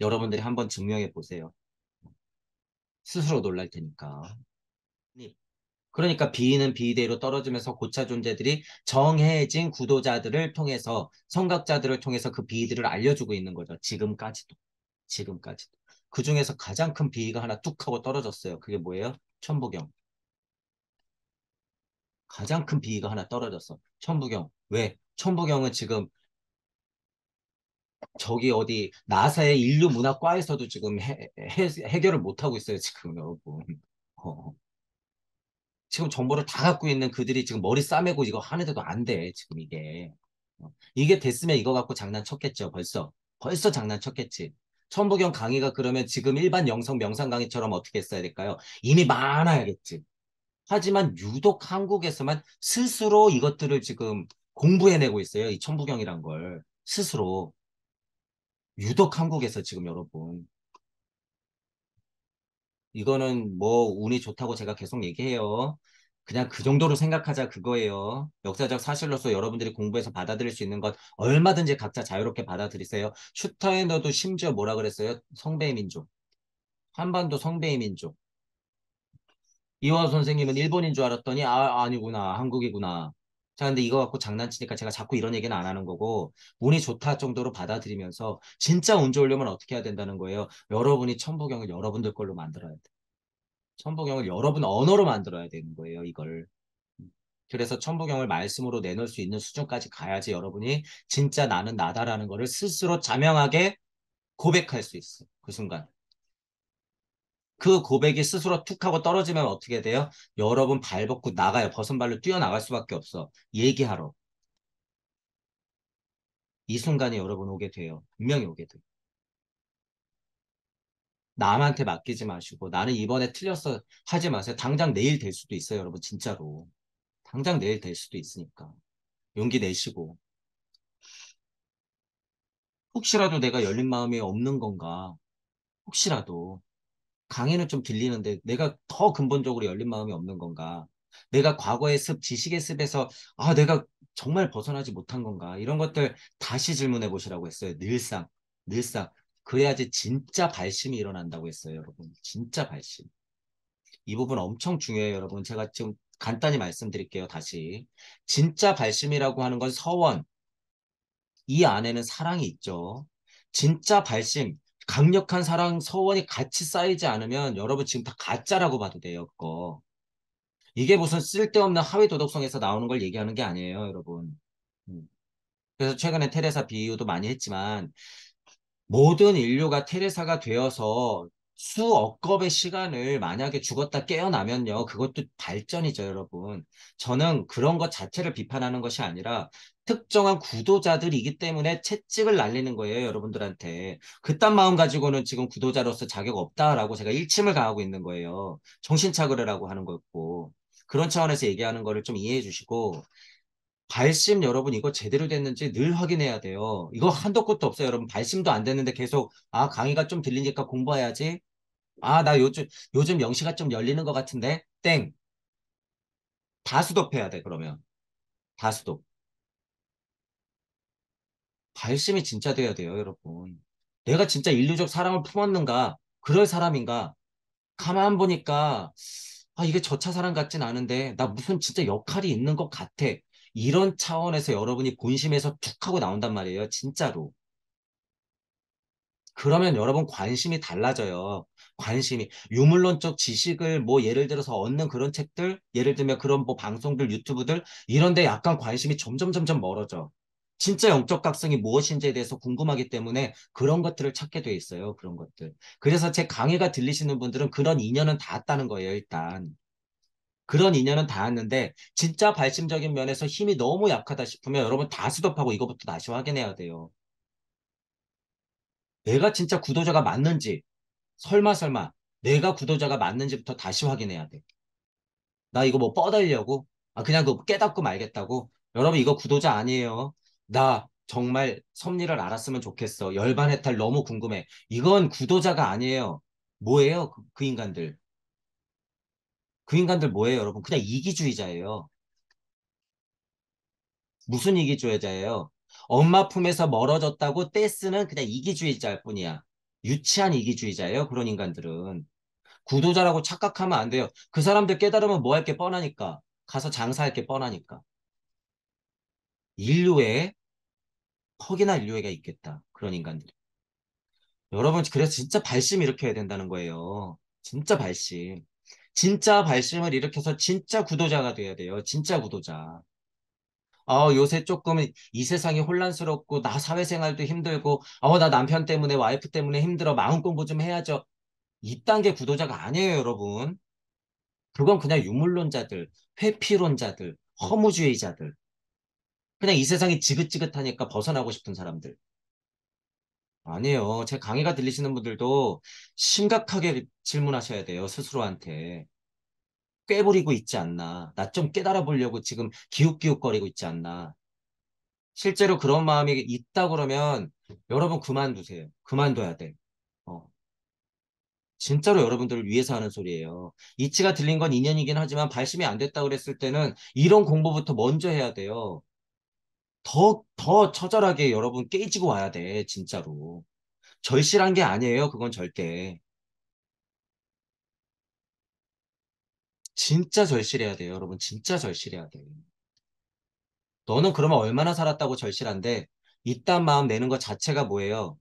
여러분들이 한번 증명해 보세요. 스스로 놀랄 테니까. 그러니까 비는 비대로 떨어지면서 고차 존재들이 정해진 구도자들을 통해서 성각자들을 통해서 그 비들을 알려주고 있는 거죠. 지금까지도. 지금까지도. 그 중에서 가장 큰 비가 하나 뚝 하고 떨어졌어요. 그게 뭐예요? 천부경. 가장 큰 비가 하나 떨어졌어. 천부경. 왜? 천부경은 지금 저기 어디 나사의 인류문학과에서도 지금 해결을 못하고 있어요. 지금 여러분. 어. 지금 정보를 다 갖고 있는 그들이 지금 머리 싸매고 이거 하는데도 안 돼. 지금 이게. 이게 됐으면 이거 갖고 장난쳤겠죠. 벌써. 벌써 장난쳤겠지. 천부경 강의가 그러면 지금 일반 영성 명상 강의처럼 어떻게 했어야 될까요? 이미 많아야겠지. 하지만 유독 한국에서만 스스로 이것들을 지금 공부해내고 있어요. 이 천부경이란 걸. 스스로. 유독 한국에서 지금 여러분. 이거는 뭐 운이 좋다고 제가 계속 얘기해요. 그냥 그 정도로 생각하자 그거예요. 역사적 사실로서 여러분들이 공부해서 받아들일 수 있는 것 얼마든지 각자 자유롭게 받아들이세요. 슈타이너도 심지어 뭐라 그랬어요? 성배의 민족. 한반도 성배의 민족. 이화 선생님은 일본인 줄 알았더니 아니구나. 한국이구나. 자, 근데 이거 갖고 장난치니까 제가 자꾸 이런 얘기는 안 하는 거고 운이 좋다 정도로 받아들이면서 진짜 운 좋으려면 어떻게 해야 된다는 거예요. 여러분이 천부경을 여러분들 걸로 만들어야 돼. 천부경을 여러분 언어로 만들어야 되는 거예요, 이걸. 그래서 천부경을 말씀으로 내놓을 수 있는 수준까지 가야지 여러분이 진짜 나는 나다라는 거를 스스로 자명하게 고백할 수 있어. 그 순간. 그 고백이 스스로 툭 하고 떨어지면 어떻게 돼요? 여러분 발 벗고 나가요. 벗은 발로 뛰어나갈 수밖에 없어. 얘기하러. 이 순간이 여러분 오게 돼요. 분명히 오게 돼요. 남한테 맡기지 마시고 나는 이번에 틀렸어 하지 마세요. 당장 내일 될 수도 있어요, 여러분. 진짜로. 당장 내일 될 수도 있으니까. 용기 내시고. 혹시라도 내가 열린 마음이 없는 건가? 혹시라도. 강의는 좀 들리는데 내가 더 근본적으로 열린 마음이 없는 건가? 내가 과거의 습, 지식의 습에서 내가 정말 벗어나지 못한 건가? 이런 것들 다시 질문해 보시라고 했어요. 늘상, 늘상. 그래야지 진짜 발심이 일어난다고 했어요, 여러분. 진짜 발심. 이 부분 엄청 중요해요, 여러분. 제가 지금 간단히 말씀드릴게요, 다시. 진짜 발심이라고 하는 건 서원, 이 안에는 사랑이 있죠. 진짜 발심, 강력한 사랑, 서원이 같이 쌓이지 않으면 여러분 지금 다 가짜라고 봐도 돼요, 그거. 이게 무슨 쓸데없는 하위 도덕성에서 나오는 걸 얘기하는 게 아니에요, 여러분. 음. 그래서 최근에 테레사 비유도 많이 했지만 모든 인류가 테레사가 되어서 수억 겁의 시간을 만약에 죽었다 깨어나면요. 그것도 발전이죠, 여러분. 저는 그런 것 자체를 비판하는 것이 아니라 특정한 구도자들이기 때문에 채찍을 날리는 거예요, 여러분들한테. 그딴 마음 가지고는 지금 구도자로서 자격 없다라고 제가 일침을 가하고 있는 거예요. 정신차그래라고 하는 거고. 그런 차원에서 얘기하는 거를 좀 이해해 주시고 발심 여러분 이거 제대로 됐는지 늘 확인해야 돼요. 이거 한도 끝도 없어요, 여러분. 발심도 안 됐는데 계속 강의가 좀 들리니까 공부해야지. 나 요즘 영시가 좀 열리는 것 같은데 땡. 다수독해야 돼 그러면. 다수독. 발심이 진짜 돼야 돼요, 여러분. 내가 진짜 인류적 사랑을 품었는가? 그럴 사람인가? 가만 보니까 이게 저차 사랑 같진 않은데 나 무슨 진짜 역할이 있는 것 같아. 이런 차원에서 여러분이 본심에서 툭 하고 나온단 말이에요, 진짜로. 그러면 여러분 관심이 달라져요. 관심이. 유물론적 지식을 뭐 예를 들어서 얻는 그런 책들, 예를 들면 그런 뭐 방송들, 유튜브들, 이런데 약간 관심이 점점 점점 멀어져. 진짜 영적 각성이 무엇인지에 대해서 궁금하기 때문에 그런 것들을 찾게 돼 있어요. 그런 것들. 그래서 제 강의가 들리시는 분들은 그런 인연은 닿았다는 거예요, 일단. 그런 인연은 닿았는데 진짜 발심적인 면에서 힘이 너무 약하다 싶으면 여러분 다 스톱하고 이거부터 다시 확인해야 돼요. 내가 진짜 구도자가 맞는지, 설마 내가 구도자가 맞는지부터 다시 확인해야 돼. 나 이거 뭐 뻗으려고? 아, 그냥 그거 깨닫고 말겠다고? 여러분, 이거 구도자 아니에요. 나 정말 섭리를 알았으면 좋겠어. 열반해탈 너무 궁금해. 이건 구도자가 아니에요. 뭐예요? 그 인간들. 그 인간들 뭐예요, 여러분? 그냥 이기주의자예요. 무슨 이기주의자예요? 엄마 품에서 멀어졌다고 떼쓰는 그냥 이기주의자일 뿐이야. 유치한 이기주의자예요, 그런 인간들은. 구도자라고 착각하면 안 돼요. 그 사람들 깨달으면 뭐 할 게 뻔하니까. 가서 장사할 게 뻔하니까. 인류에 퍽이나 인류애가 있겠다. 그런 인간들. 여러분, 그래서 진짜 발심 일으켜야 된다는 거예요. 진짜 발심. 진짜 발심을 일으켜서 진짜 구도자가 돼야 돼요. 진짜 구도자. 요새 조금 이 세상이 혼란스럽고, 나 사회생활도 힘들고, 나 남편 때문에, 와이프 때문에 힘들어. 마음 공부 좀 해야죠. 이딴 게 구도자가 아니에요, 여러분. 그건 그냥 유물론자들, 회피론자들, 허무주의자들. 그냥 이 세상이 지긋지긋하니까 벗어나고 싶은 사람들. 아니에요. 제 강의가 들리시는 분들도 심각하게 질문하셔야 돼요. 스스로한테. 꾀부리고 있지 않나. 나 좀 깨달아 보려고 지금 기웃기웃거리고 있지 않나. 실제로 그런 마음이 있다 그러면 여러분 그만두세요. 그만둬야 돼. 어. 진짜로 여러분들을 위해서 하는 소리예요. 이치가 들린 건 인연이긴 하지만 발심이 안 됐다 그랬을 때는 이런 공부부터 먼저 해야 돼요. 더 처절하게 여러분 깨지고 와야 돼. 진짜로. 절실한 게 아니에요. 그건 절대. 진짜 절실해야 돼요, 여러분. 진짜 절실해야 돼요. 너는 그러면 얼마나 살았다고 절실한데, 이딴 마음 내는 것 자체가 뭐예요?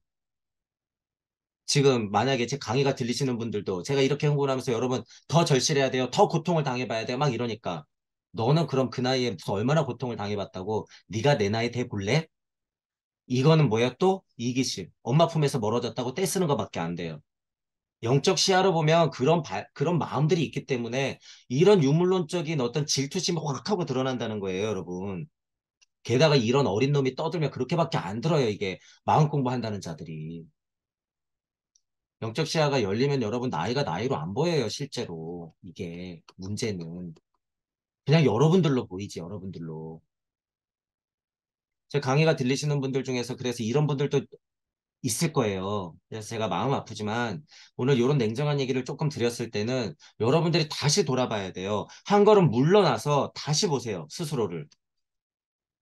지금 만약에 제 강의가 들리시는 분들도 제가 이렇게 홍보를 하면서 여러분 더 절실해야 돼요. 더 고통을 당해봐야 돼요. 막 이러니까. 너는 그럼 그 나이에 무슨 얼마나 고통을 당해봤다고 네가 내 나이에 대볼래? 이거는 뭐야 또? 이기심. 엄마 품에서 멀어졌다고 떼쓰는 것밖에 안 돼요. 영적 시야로 보면 그런 마음들이 있기 때문에 이런 유물론적인 어떤 질투심이 확 하고 드러난다는 거예요, 여러분. 게다가 이런 어린 놈이 떠들면 그렇게밖에 안 들어요, 이게. 마음 공부한다는 자들이. 영적 시야가 열리면 여러분 나이가 나이로 안 보여요, 실제로. 이게 문제는. 그냥 여러분들로 보이지, 여러분들로. 제 강의가 들리시는 분들 중에서 그래서 이런 분들도 있을 거예요. 그래서 제가 마음 아프지만 오늘 이런 냉정한 얘기를 조금 드렸을 때는 여러분들이 다시 돌아봐야 돼요. 한 걸음 물러나서 다시 보세요, 스스로를.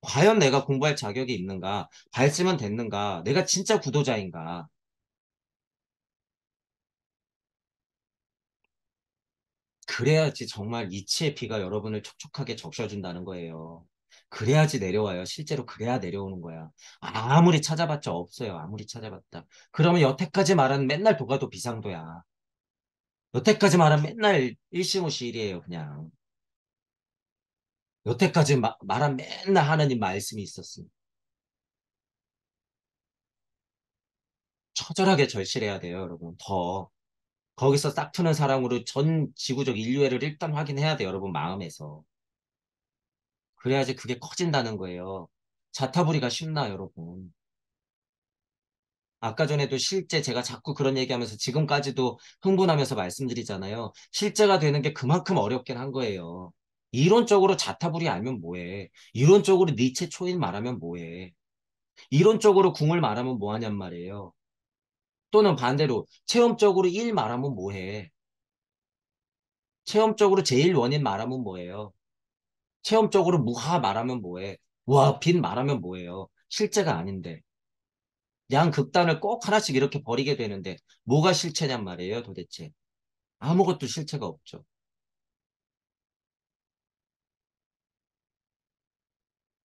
과연 내가 공부할 자격이 있는가? 발심은 됐는가? 내가 진짜 구도자인가? 그래야지 정말 이치의 비가 여러분을 촉촉하게 적셔준다는 거예요. 그래야지 내려와요. 실제로 그래야 내려오는 거야. 아무리 찾아봤자 없어요. 아무리 찾아봤다. 그러면 여태까지 말한 맨날 도가도 비상도야. 여태까지 말한 맨날 일시무시일이에요, 그냥. 여태까지 말한 맨날 하나님 말씀이 있었으니. 처절하게 절실해야 돼요, 여러분. 더. 거기서 싹트는 사랑으로 전 지구적 인류애를 일단 확인해야 돼요, 여러분, 마음에서. 그래야지 그게 커진다는 거예요. 자타부리가 쉽나, 여러분. 아까 전에도 실제 제가 자꾸 그런 얘기하면서 지금까지도 흥분하면서 말씀드리잖아요. 실제가 되는 게 그만큼 어렵긴 한 거예요. 이론적으로 자타부리 알면 뭐해. 이론적으로 니체 초인 말하면 뭐해. 이론적으로 궁을 말하면 뭐하냔 말이에요. 또는 반대로 체험적으로 일 말하면 뭐해. 체험적으로 제일 원인 말하면 뭐예요. 체험적으로 무하 말하면 뭐해. 와, 빈 말하면 뭐예요. 실제가 아닌데. 양극단을 꼭 하나씩 이렇게 버리게 되는데 뭐가 실체냔 말이에요, 도대체. 아무것도 실체가 없죠.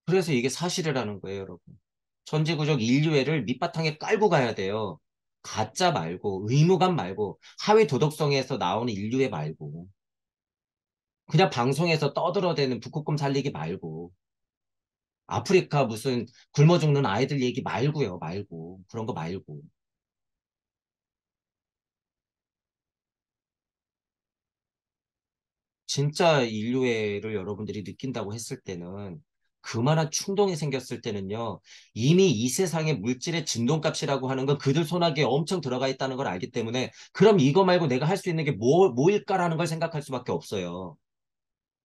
그래서 이게 사실이라는 거예요, 여러분. 천지구적 인류애를 밑바탕에 깔고 가야 돼요. 가짜 말고, 의무감 말고, 하위 도덕성에서 나오는 인류애 말고, 그냥 방송에서 떠들어대는 북극곰 살리기 말고, 아프리카 무슨 굶어 죽는 아이들 얘기 말고요, 말고. 그런 거 말고. 진짜 인류애를 여러분들이 느낀다고 했을 때는 그만한 충동이 생겼을 때는요, 이미 이 세상의 물질의 진동값이라고 하는 건 그들 손아귀에 엄청 들어가 있다는 걸 알기 때문에 그럼 이거 말고 내가 할 수 있는 게 뭐일까라는 걸 생각할 수밖에 없어요.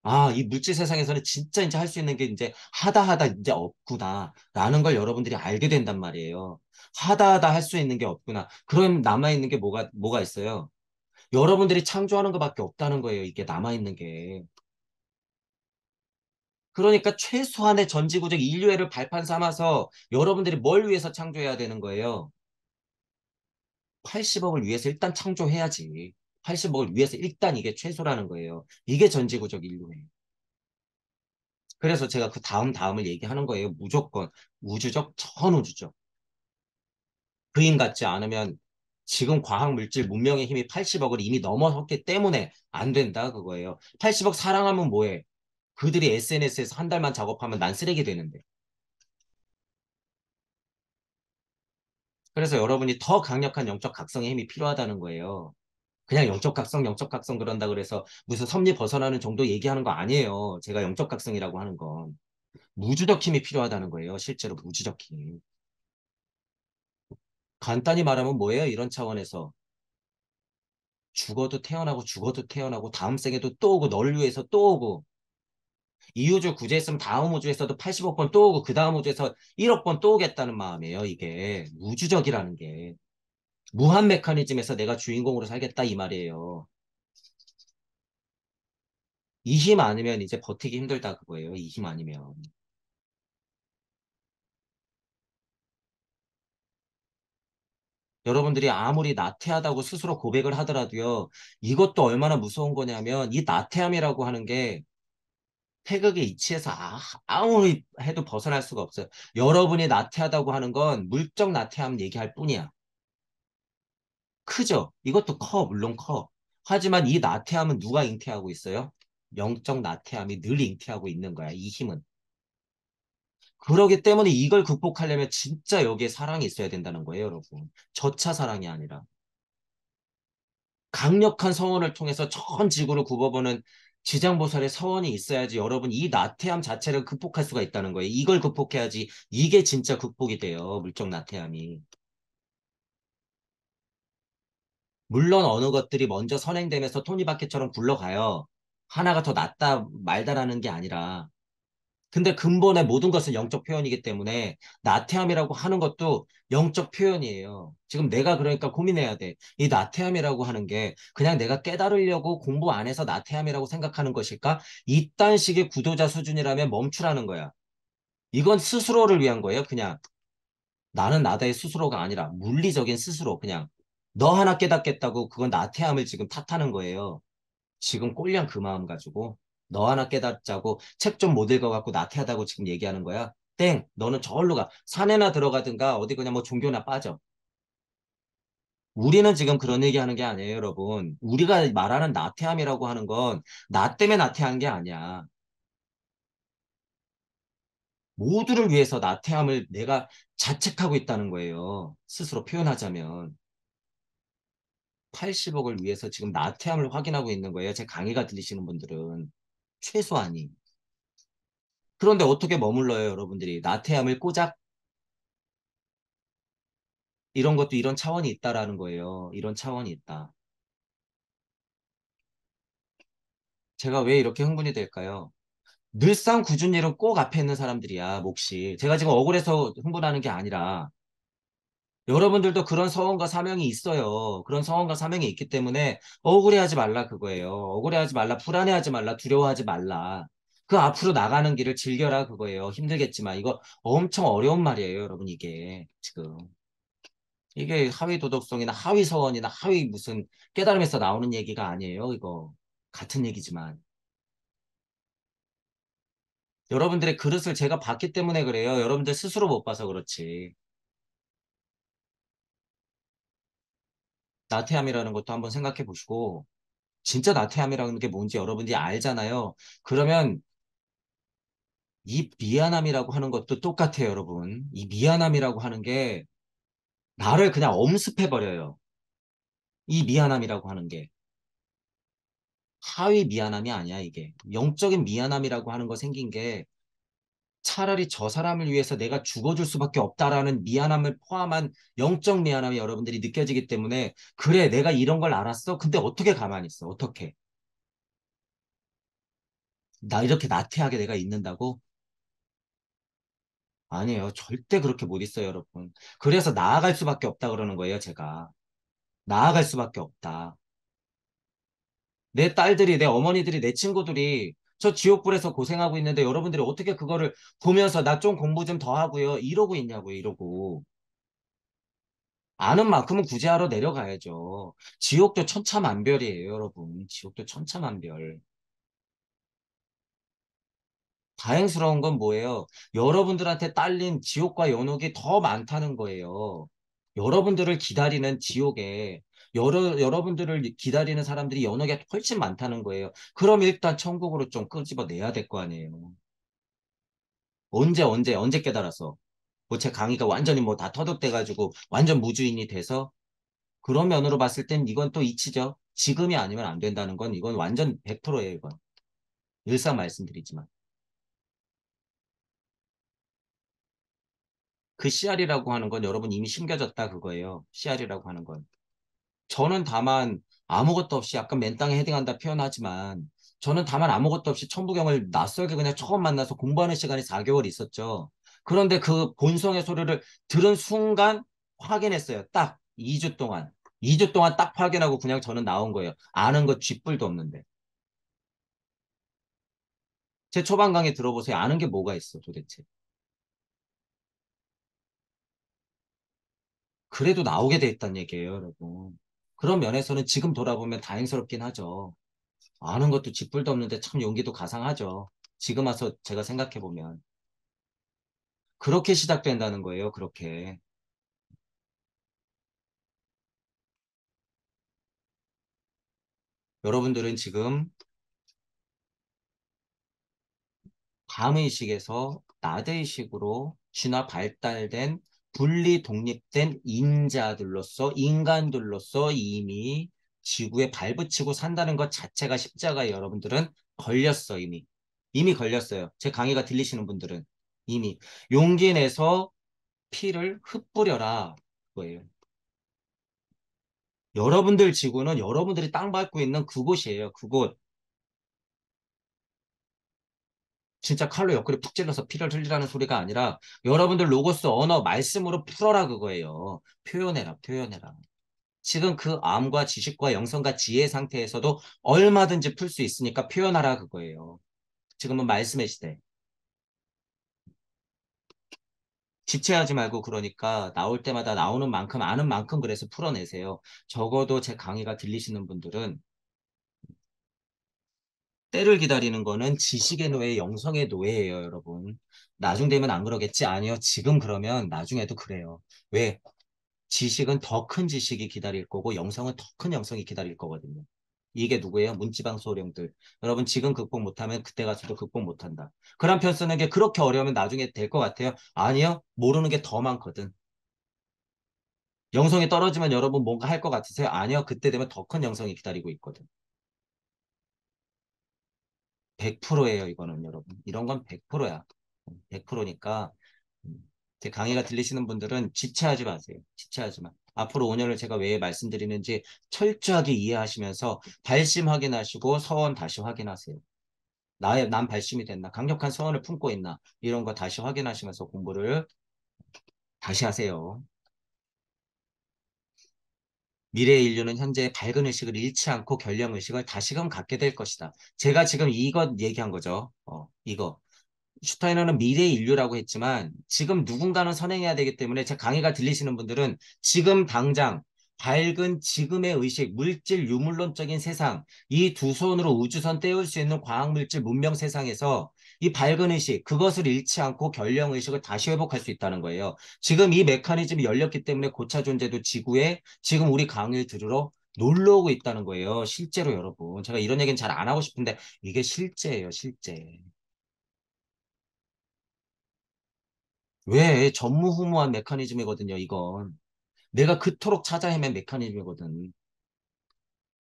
아, 이 물질 세상에서는 진짜 이제 할 수 있는 게 이제 하다 하다 이제 없구나라는 걸 여러분들이 알게 된단 말이에요. 하다 하다 할 수 있는 게 없구나. 그럼 남아있는 게 뭐가 있어요? 여러분들이 창조하는 것밖에 없다는 거예요. 이게 남아있는 게. 그러니까 최소한의 전지구적 인류애를 발판 삼아서 여러분들이 뭘 위해서 창조해야 되는 거예요? 80억을 위해서 일단 창조해야지. 80억을 위해서 일단 이게 최소라는 거예요. 이게 전지구적 인류애. 그래서 제가 그 다음을 얘기하는 거예요. 무조건 우주적, 전우주적. 그림 같지 않으면 지금 과학물질 문명의 힘이 80억을 이미 넘어섰기 때문에 안 된다 그거예요. 80억 사랑하면 뭐해? 그들이 SNS에서 한 달만 작업하면 난 쓰레기 되는데. 그래서 여러분이 더 강력한 영적 각성의 힘이 필요하다는 거예요. 그냥 영적 각성 그런다 그래서 무슨 섭리 벗어나는 정도 얘기하는 거 아니에요. 제가 영적 각성이라고 하는 건. 무주적 힘이 필요하다는 거예요. 실제로 무주적 힘. 간단히 말하면 뭐예요? 이런 차원에서. 죽어도 태어나고 다음 생에도 또 오고 널 위해서 또 오고 이 우주 구제했으면 다음 우주에서도 80억 번 또 오고 그 다음 우주에서 1억 번 또 오겠다는 마음이에요. 이게 우주적이라는 게 무한 메커니즘에서 내가 주인공으로 살겠다 이 말이에요. 이 힘 아니면 이제 버티기 힘들다 그거예요. 이 힘 아니면. 여러분들이 아무리 나태하다고 스스로 고백을 하더라도요. 이것도 얼마나 무서운 거냐면 이 나태함이라고 하는 게 태극의 이치에서 아무리 해도 벗어날 수가 없어요. 여러분이 나태하다고 하는 건 물적 나태함 얘기할 뿐이야. 크죠? 이것도 커, 물론 커. 하지만 이 나태함은 누가 잉태하고 있어요? 영적 나태함이 늘 잉태하고 있는 거야, 이 힘은. 그러기 때문에 이걸 극복하려면 진짜 여기에 사랑이 있어야 된다는 거예요, 여러분. 저차 사랑이 아니라. 강력한 서원을 통해서 전 지구를 굽어보는 지장보살의 서원이 있어야지 여러분 이 나태함 자체를 극복할 수가 있다는 거예요. 이걸 극복해야지 이게 진짜 극복이 돼요. 물적 나태함이. 물론 어느 것들이 먼저 선행되면서 토니바켓처럼 굴러가요. 하나가 더 낫다 말다라는 게 아니라. 근데 근본의 모든 것은 영적 표현이기 때문에 나태함이라고 하는 것도 영적 표현이에요. 지금 내가 그러니까 고민해야 돼. 이 나태함이라고 하는 게 그냥 내가 깨달으려고 공부 안 해서 나태함이라고 생각하는 것일까? 이딴 식의 구도자 수준이라면 멈추라는 거야. 이건 스스로를 위한 거예요. 그냥 나는 나다의 스스로가 아니라 물리적인 스스로 그냥 너 하나 깨닫겠다고 그건 나태함을 지금 탓하는 거예요. 지금 꼴량 그 마음 가지고 너 하나 깨닫자고 책 좀 못 읽어갖고 나태하다고 지금 얘기하는 거야. 땡, 너는 저걸로 가. 산에나 들어가든가 어디 그냥 뭐 종교나 빠져. 우리는 지금 그런 얘기하는 게 아니에요, 여러분. 우리가 말하는 나태함이라고 하는 건 나 때문에 나태한 게 아니야. 모두를 위해서 나태함을 내가 자책하고 있다는 거예요. 스스로 표현하자면. 80억을 위해서 지금 나태함을 확인하고 있는 거예요. 제 강의가 들리시는 분들은. 최소한이. 그런데 어떻게 머물러요, 여러분들이? 나태함을 꼬작 이런 것도 이런 차원이 있다라는 거예요. 이런 차원이 있다. 제가 왜 이렇게 흥분이 될까요? 늘상 꾸준히 일은 꼭 앞에 있는 사람들이야, 몫이. 제가 지금 억울해서 흥분하는 게 아니라 여러분들도 그런 서원과 사명이 있어요. 그런 서원과 사명이 있기 때문에 억울해하지 말라 그거예요. 억울해하지 말라, 불안해하지 말라, 두려워하지 말라. 그 앞으로 나가는 길을 즐겨라 그거예요. 힘들겠지만 이거 엄청 어려운 말이에요, 여러분 이게 지금. 이게 하위 도덕성이나 하위 서원이나 하위 무슨 깨달음에서 나오는 얘기가 아니에요, 이거. 같은 얘기지만. 여러분들의 그릇을 제가 봤기 때문에 그래요. 여러분들 스스로 못 봐서 그렇지. 나태함이라는 것도 한번 생각해 보시고, 진짜 나태함이라는 게 뭔지 여러분들이 알잖아요. 그러면 이 미안함이라고 하는 것도 똑같아요, 여러분. 이 미안함이라고 하는 게 나를 그냥 엄습해버려요. 이 미안함이라고 하는 게. 하위 미안함이 아니야, 이게. 영적인 미안함이라고 하는 거 생긴 게 차라리 저 사람을 위해서 내가 죽어줄 수밖에 없다라는 미안함을 포함한 영적 미안함이 여러분들이 느껴지기 때문에 그래, 내가 이런 걸 알았어? 근데 어떻게 가만히 있어? 어떻게? 나 이렇게 나태하게 내가 있는다고? 아니에요. 절대 그렇게 못 있어요, 여러분. 그래서 나아갈 수밖에 없다 그러는 거예요, 제가. 나아갈 수밖에 없다. 내 딸들이, 내 어머니들이, 내 친구들이 저 지옥불에서 고생하고 있는데 여러분들이 어떻게 그거를 보면서 나 좀 공부 좀 더 하고요. 이러고 있냐고요, 이러고. 아는 만큼은 구제하러 내려가야죠. 지옥도 천차만별이에요, 여러분. 지옥도 천차만별. 다행스러운 건 뭐예요? 여러분들한테 딸린 지옥과 연옥이 더 많다는 거예요. 여러분들을 기다리는 지옥에 여러분들을 기다리는 사람들이 연옥에 훨씬 많다는 거예요. 그럼 일단 천국으로 좀 끄집어내야 될 거 아니에요. 언제 깨달아서? 뭐 제 강의가 완전히 뭐 다 터득돼가지고 완전 무주인이 돼서 그런 면으로 봤을 땐 이건 또 이치죠. 지금이 아니면 안 된다는 건 이건 완전 100%예요, 이건. 일상 말씀드리지만. 그 CR이라고 하는 건 여러분 이미 심겨졌다 그거예요. CR이라고 하는 건. 저는 다만 아무것도 없이 약간 맨 땅에 헤딩한다 표현하지만 저는 다만 아무것도 없이 천부경을 낯설게 그냥 처음 만나서 공부하는 시간이 4개월 있었죠. 그런데 그 본성의 소리를 들은 순간 확인했어요. 딱 2주 동안. 2주 동안 딱 확인하고 그냥 저는 나온 거예요. 아는 거 쥐뿔도 없는데. 제 초반 강의 들어보세요. 아는 게 뭐가 있어 도대체. 그래도 나오게 돼 있다는 얘기예요, 여러분. 그런 면에서는 지금 돌아보면 다행스럽긴 하죠. 아는 것도 쥐뿔도 없는데 참 용기도 가상하죠. 지금 와서 제가 생각해보면. 그렇게 시작된다는 거예요, 그렇게. 여러분들은 지금 밤의식에서 낮의식으로 진화 발달된 분리 독립된 인자들로서 인간들로서 이미 지구에 발붙이고 산다는 것 자체가 십자가에 여러분들은 걸렸어 이미. 이미 걸렸어요. 제 강의가 들리시는 분들은 이미 용기 내서 피를 흩뿌려라 그거예요. 여러분들 지구는 여러분들이 땅 밟고 있는 그곳이에요. 그곳. 진짜 칼로 옆구리 푹 찔러서 피를 흘리라는 소리가 아니라 여러분들 로고스 언어 말씀으로 풀어라 그거예요. 표현해라, 표현해라. 지금 그 암과 지식과 영성과 지혜 상태에서도 얼마든지 풀 수 있으니까 표현하라 그거예요. 지금은 말씀의 시대. 지체하지 말고 그러니까 나올 때마다 나오는 만큼 아는 만큼 그래서 풀어내세요. 적어도 제 강의가 들리시는 분들은 때를 기다리는 거는 지식의 노예, 영성의 노예예요, 여러분. 나중 되면 안 그러겠지? 아니요. 지금 그러면 나중에도 그래요. 왜? 지식은 더 큰 지식이 기다릴 거고 영성은 더 큰 영성이 기다릴 거거든요. 이게 누구예요? 문지방 소령들. 여러분 지금 극복 못하면 그때 가서도 극복 못한다. 그 한 편 쓰는 게 그렇게 어려우면 나중에 될 것 같아요? 아니요. 모르는 게 더 많거든. 영성이 떨어지면 여러분 뭔가 할 것 같으세요? 아니요. 그때 되면 더 큰 영성이 기다리고 있거든. 100%예요, 이거는 여러분. 이런 건 100%야. 100%니까 제 강의가 들리시는 분들은 지체하지 마세요. 지체하지 마. 앞으로 5년을 제가 왜 말씀드리는지 철저하게 이해하시면서 발심 확인하시고 서원 다시 확인하세요. 난 발심이 됐나? 강력한 서원을 품고 있나? 이런 거 다시 확인하시면서 공부를 다시 하세요. 미래의 인류는 현재의 밝은 의식을 잃지 않고 결령 의식을 다시금 갖게 될 것이다. 제가 지금 이것 얘기한 거죠. 이거. 슈타이너는 미래 인류라고 했지만 지금 누군가는 선행해야 되기 때문에 제 강의가 들리시는 분들은 지금 당장 밝은 지금의 의식, 물질, 유물론적인 세상, 이 두 손으로 우주선 떼울 수 있는 과학물질 문명 세상에서 이 밝은 의식, 그것을 잃지 않고 결령 의식을 다시 회복할 수 있다는 거예요. 지금 이 메커니즘이 열렸기 때문에 고차 존재도 지구에 지금 우리 강의를 들으러 놀러 오고 있다는 거예요. 실제로 여러분. 제가 이런 얘기는 잘 안 하고 싶은데 이게 실제예요, 실제. 왜? 전무후무한 메커니즘이거든요, 이건. 내가 그토록 찾아 헤맨 메커니즘이거든.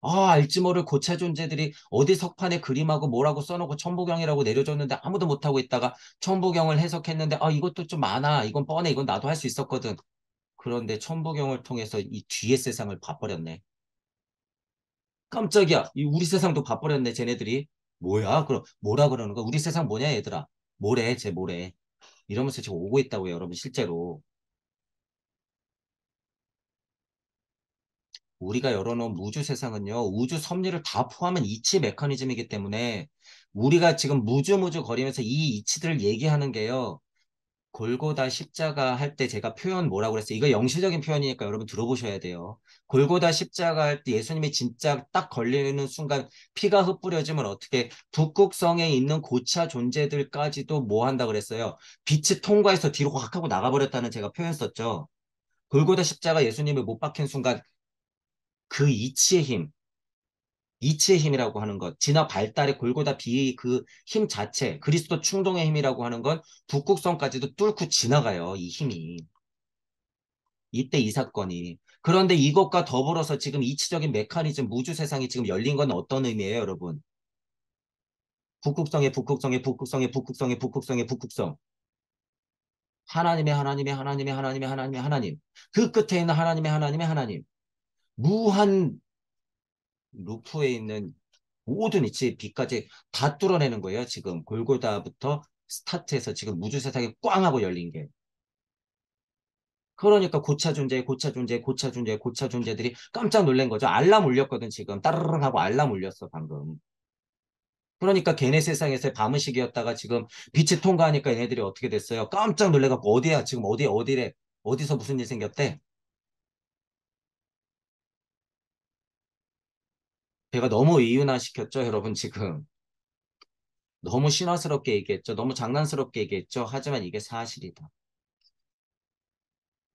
아, 알지 모를 고체 존재들이 어디 석판에 그림하고 뭐라고 써놓고 천부경이라고 내려줬는데 아무도 못하고 있다가 천부경을 해석했는데 아, 이것도 좀 많아. 이건 뻔해. 이건 나도 할 수 있었거든. 그런데 천부경을 통해서 이 뒤의 세상을 봐버렸네. 깜짝이야. 이 우리 세상도 봐버렸네, 쟤네들이. 뭐야? 그럼 뭐라 그러는 거야? 우리 세상 뭐냐, 얘들아? 뭐래, 쟤 뭐래. 이러면서 지금 오고 있다고요, 여러분, 실제로. 우리가 열어놓은 우주 세상은요, 우주 섭리를 다 포함한 이치 메커니즘이기 때문에 우리가 지금 무주무주 거리면서 이 이치들을 얘기하는 게요, 골고다 십자가 할 때 제가 표현 뭐라고 그랬어요? 이거 영시적인 표현이니까 여러분 들어보셔야 돼요. 골고다 십자가 할 때 예수님이 진짜 딱 걸리는 순간 피가 흩뿌려지면 어떻게 북극성에 있는 고차 존재들까지도 뭐 한다 그랬어요? 빛이 통과해서 뒤로 확 하고 나가버렸다는 제가 표현 썼죠. 골고다 십자가 예수님을 못 박힌 순간 그 이치의 힘, 이치의 힘이라고 하는 것, 진화 발달의 골고다 비 그 힘 자체, 그리스도 충동의 힘이라고 하는 건 북극성까지도 뚫고 지나가요. 이 힘이. 이때 이 사건이. 그런데 이것과 더불어서 지금 이치적인 메커니즘, 무주 세상이 지금 열린 건 어떤 의미예요, 여러분? 북극성의 북극성의 북극성의 북극성의 북극성의 북극성. 하나님의 하나님의 하나님의 하나님의 하나님의 하나님. 그 끝에 있는 하나님의 하나님의 하나님. 무한 루프에 있는 모든 이치 빛까지 다 뚫어내는 거예요. 지금 골고다부터 스타트해서 지금 우주 세상이 꽝 하고 열린 게. 그러니까 고차 존재, 고차 존재, 고차 존재, 고차 존재들이 깜짝 놀란 거죠. 알람 울렸거든, 지금. 따르릉 하고 알람 울렸어, 방금. 그러니까 걔네 세상에서 밤의식이었다가 지금 빛이 통과하니까 얘네들이 어떻게 됐어요? 깜짝 놀래갖고 어디야? 지금 어디래? 어디서 무슨 일 생겼대? 제가 너무 이윤화시켰죠, 여러분, 지금. 너무 신화스럽게 얘기했죠. 너무 장난스럽게 얘기했죠. 하지만 이게 사실이다.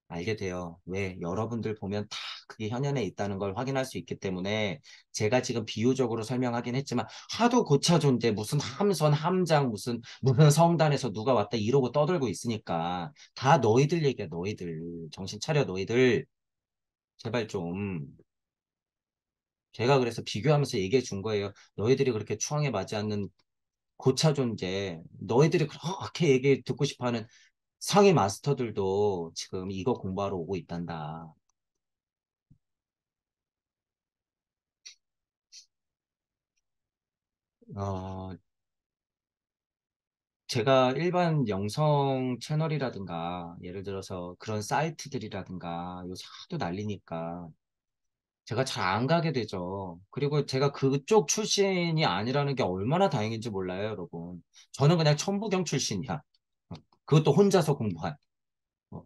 알게 돼요. 왜? 여러분들 보면 다 그게 현현에 있다는 걸 확인할 수 있기 때문에 제가 지금 비유적으로 설명하긴 했지만 하도 고차 존재 무슨 함선, 함장, 무슨 성단에서 누가 왔다 이러고 떠들고 있으니까 다 너희들 얘기야, 너희들. 정신 차려, 너희들. 제발 좀. 제가 그래서 비교하면서 얘기해 준 거예요. 너희들이 그렇게 추앙에 맞지 않는 고차 존재, 너희들이 그렇게 얘기 듣고 싶어 하는 상위 마스터들도 지금 이거 공부하러 오고 있단다. 어, 제가 일반 영성 채널이라든가, 예를 들어서 그런 사이트들이라든가, 요새 하도 난리니까, 제가 잘 안 가게 되죠. 그리고 제가 그쪽 출신이 아니라는 게 얼마나 다행인지 몰라요, 여러분. 저는 그냥 천부경 출신이야. 그것도 혼자서 공부한. 어,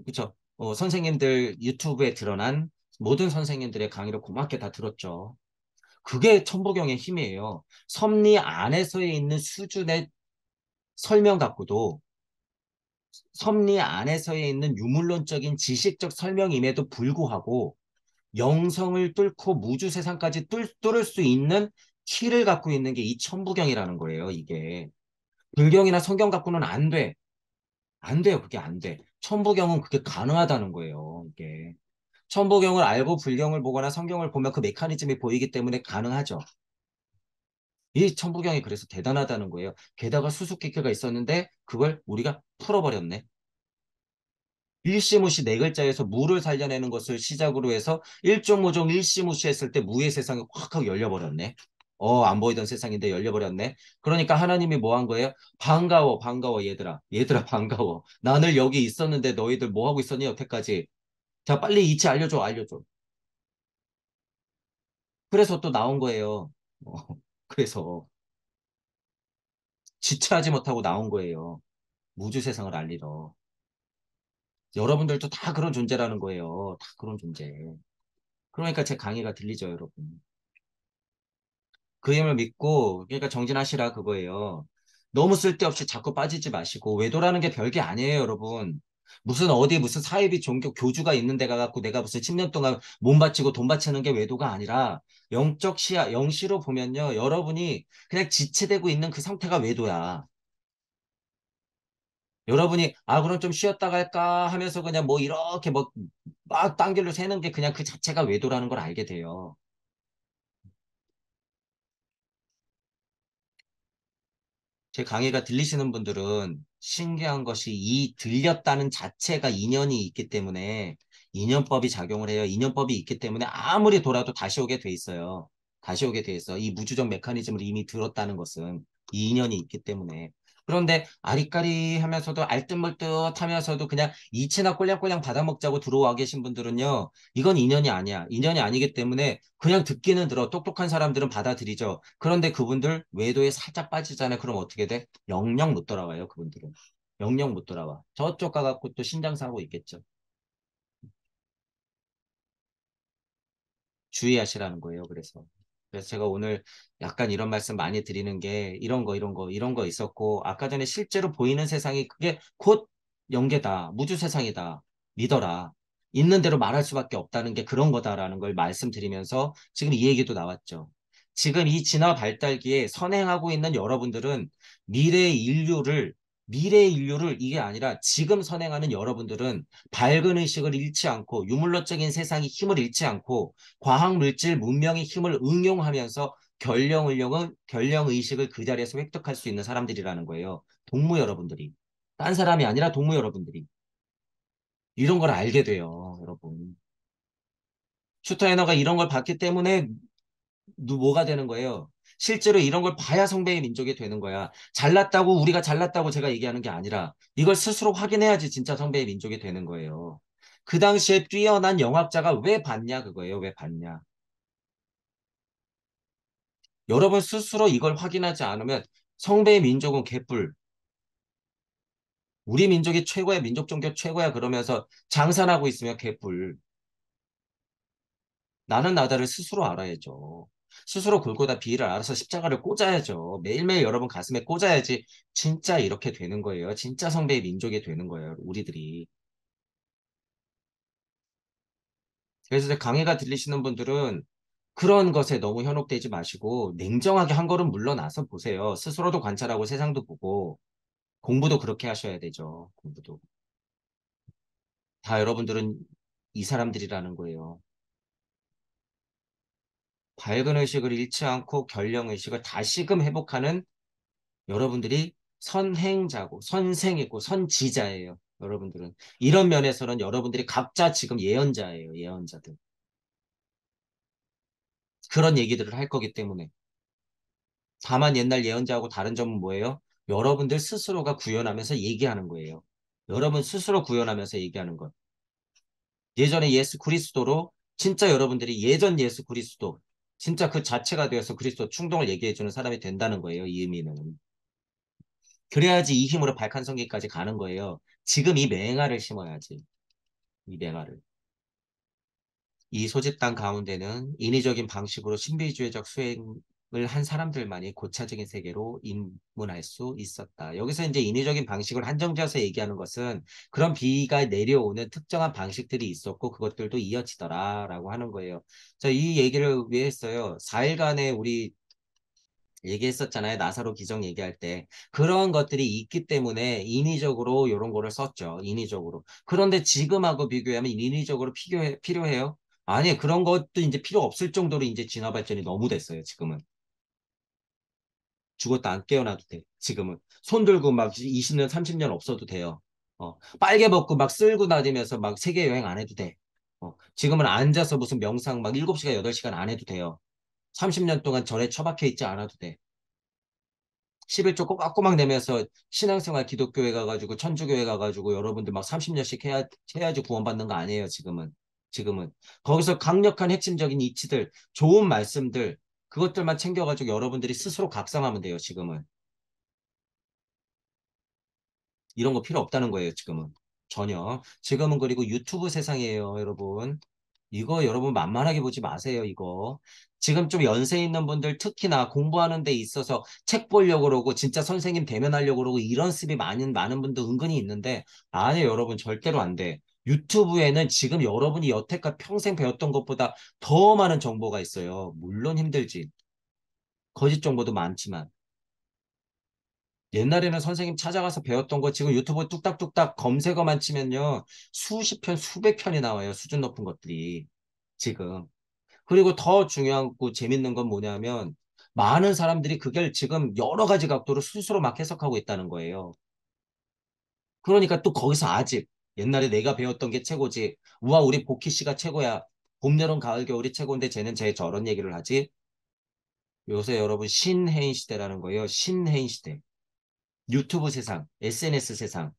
그쵸? 선생님들 유튜브에 드러난 모든 선생님들의 강의를 고맙게 다 들었죠. 그게 천부경의 힘이에요. 섭리 안에서 있는 수준의 설명 갖고도 섭리 안에서의 있는 유물론적인 지식적 설명임에도 불구하고 영성을 뚫고 무주 세상까지 뚫을 수 있는 키를 갖고 있는 게 이 천부경이라는 거예요, 이게. 불경이나 성경 갖고는 안 돼. 안 돼요, 그게 안 돼. 천부경은 그게 가능하다는 거예요, 이게. 천부경을 알고 불경을 보거나 성경을 보면 그 메커니즘이 보이기 때문에 가능하죠. 이 천부경이 그래서 대단하다는 거예요. 게다가 수수께끼가 있었는데 그걸 우리가 풀어버렸네. 일시무시 네 글자에서 무를 살려내는 것을 시작으로 해서 일종모종 일시무시 했을 때 무의 세상이 확 하고 열려버렸네. 안 보이던 세상인데 열려버렸네. 그러니까 하나님이 뭐 한 거예요? 반가워, 반가워, 얘들아. 얘들아, 반가워. 나늘 여기 있었는데 너희들 뭐 하고 있었니, 여태까지? 자, 빨리 이치 알려줘, 알려줘. 그래서 또 나온 거예요. 어, 그래서 지체하지 못하고 나온 거예요. 무주 세상을 알리러. 여러분들도 다 그런 존재라는 거예요. 다 그런 존재. 그러니까 제 강의가 들리죠, 여러분. 그 힘을 믿고, 그러니까 정진하시라 그거예요. 너무 쓸데없이 자꾸 빠지지 마시고, 외도라는 게 별게 아니에요, 여러분. 무슨 어디 무슨 사이비 종교 교주가 있는 데가 갖고 내가 무슨 10년 동안 몸 바치고 돈 바치는 게 외도가 아니라 영적 시야, 영시로 보면요. 여러분이 그냥 지체되고 있는 그 상태가 외도야. 여러분이, 그럼 좀 쉬었다 갈까 하면서 그냥 뭐 이렇게 뭐 막 딴 길로 새는 게 그냥 그 자체가 외도라는 걸 알게 돼요. 제 강의가 들리시는 분들은 신기한 것이 이 들렸다는 자체가 인연이 있기 때문에 인연법이 작용을 해요. 인연법이 있기 때문에 아무리 돌아도 다시 오게 돼 있어요. 다시 오게 돼 있어. 이 무주적 메커니즘을 이미 들었다는 것은 이 인연이 있기 때문에. 그런데 아리까리 하면서도 알뜻멀뜻 하면서도 그냥 이치나 꼴량꼴량 받아먹자고 들어와 계신 분들은요. 이건 인연이 아니야. 인연이 아니기 때문에 그냥 듣기는 들어. 똑똑한 사람들은 받아들이죠. 그런데 그분들 외도에 살짝 빠지잖아요. 그럼 어떻게 돼? 영영 못 돌아와요. 그분들은. 영영 못 돌아와. 저쪽 가갖고 또 신장사고 있겠죠. 주의하시라는 거예요. 그래서 제가 오늘 약간 이런 말씀 많이 드리는 게 이런 거 있었고 아까 전에 실제로 보이는 세상이 그게 곧 영계다. 무주 세상이다. 믿어라. 있는 대로 말할 수밖에 없다는 게 그런 거다라는 걸 말씀드리면서 지금 이 얘기도 나왔죠. 지금 이 진화 발달기에 선행하고 있는 여러분들은 미래의 인류를 이게 아니라 지금 선행하는 여러분들은 밝은 의식을 잃지 않고 유물론적인 세상의 힘을 잃지 않고 과학물질 문명의 힘을 응용하면서 결령의식을 그 자리에서 획득할 수 있는 사람들이라는 거예요. 동무 여러분들이. 딴 사람이 아니라 동무 여러분들이. 이런 걸 알게 돼요, 여러분. 슈터헤너가 이런 걸 봤기 때문에 뭐가 되는 거예요? 실제로 이런 걸 봐야 성배의 민족이 되는 거야. 잘났다고 우리가 잘났다고 제가 얘기하는 게 아니라 이걸 스스로 확인해야지 진짜 성배의 민족이 되는 거예요. 그 당시에 뛰어난 영학자가 왜 봤냐 그거예요. 왜 봤냐. 여러분 스스로 이걸 확인하지 않으면 성배의 민족은 개뿔. 우리 민족이 최고야, 민족 종교 최고야 그러면서 장산하고 있으면 개뿔. 나는 나다를 스스로 알아야죠. 스스로 골고다 비를 알아서 십자가를 꽂아야죠. 매일매일 여러분 가슴에 꽂아야지 진짜 이렇게 되는 거예요. 진짜 성배의 민족이 되는 거예요. 우리들이. 그래서 이제 강의가 들리시는 분들은 그런 것에 너무 현혹되지 마시고 냉정하게 한 걸음 물러나서 보세요. 스스로도 관찰하고 세상도 보고 공부도 그렇게 하셔야 되죠. 공부도. 다 여러분들은 이 사람들이라는 거예요. 밝은 의식을 잃지 않고 결령 의식을 다시금 회복하는 여러분들이 선행자고 선생이고 선지자예요. 여러분들은. 이런 면에서는 여러분들이 각자 지금 예언자예요. 예언자들. 그런 얘기들을 할 거기 때문에. 다만 옛날 예언자하고 다른 점은 뭐예요? 여러분들 스스로가 구현하면서 얘기하는 거예요. 여러분 스스로 구현하면서 얘기하는 것. 예전에 예수 그리스도로 진짜 여러분들이 예전 예수 그리스도 진짜 그 자체가 되어서 그리스도 충동을 얘기해 주는 사람이 된다는 거예요. 이 의미는. 그래야지 이 힘으로 발칸성기까지 가는 거예요. 지금 이 맹아를 심어야지. 이 맹아를. 이 소집단 가운데는 인위적인 방식으로 신비주의적 수행을 한 사람들만이 고차적인 세계로 입문할 수 있었다. 여기서 이제 인위적인 방식을 한정지어서 얘기하는 것은 그런 비가 내려오는 특정한 방식들이 있었고 그것들도 이어지더라라고 하는 거예요. 자, 이 얘기를 왜 했어요? 4일간의 우리 얘기했었잖아요. 나사로 기적 얘기할 때. 그런 것들이 있기 때문에 인위적으로 이런 거를 썼죠. 인위적으로. 그런데 지금하고 비교하면 인위적으로 필요해요? 아니, 그런 것도 이제 필요 없을 정도로 이제 진화 발전이 너무 됐어요. 지금은. 죽었다 안 깨어나도 돼. 지금은. 손 들고 막 20년, 30년 없어도 돼요. 빨개 벗고 막 쓸고 다니면서 막 세계 여행 안 해도 돼. 지금은 앉아서 무슨 명상 막 7시간, 8시간 안 해도 돼요. 30년 동안 절에 처박혀 있지 않아도 돼. 11조 꼬박꼬박 내면서 신앙생활 기독교회 가가지고 천주교회 가가지고 여러분들 막 30년씩 해야지 구원받는 거 아니에요, 지금은. 지금은. 거기서 강력한 핵심적인 이치들, 좋은 말씀들, 그것들만 챙겨가지고 여러분들이 스스로 각성하면 돼요, 지금은. 이런 거 필요 없다는 거예요, 지금은. 전혀. 지금은 그리고 유튜브 세상이에요, 여러분. 이거 여러분 만만하게 보지 마세요, 이거. 지금 좀 연세 있는 분들 특히나 공부하는 데 있어서 책 보려고 그러고 진짜 선생님 대면하려고 그러고 이런 습이 많은 분들 은근히 있는데 아니에요, 여러분. 절대로 안 돼. 유튜브에는 지금 여러분이 여태껏 평생 배웠던 것보다 더 많은 정보가 있어요. 물론 힘들지. 거짓 정보도 많지만. 옛날에는 선생님 찾아가서 배웠던 거 지금 유튜브 뚝딱뚝딱 검색어만 치면요. 수십 편, 수백 편이 나와요. 수준 높은 것들이. 지금. 그리고 더 중요하고 재밌는 건 뭐냐면 많은 사람들이 그걸 지금 여러 가지 각도로 스스로 막 해석하고 있다는 거예요. 그러니까 또 거기서 아직 옛날에 내가 배웠던 게 최고지. 우와, 우리 복희 씨가 최고야. 봄, 여름, 가을, 겨울이 최고인데 쟤는 쟤 저런 얘기를 하지. 요새 여러분 신해인 시대라는 거예요. 신해인 시대. 유튜브 세상, SNS 세상.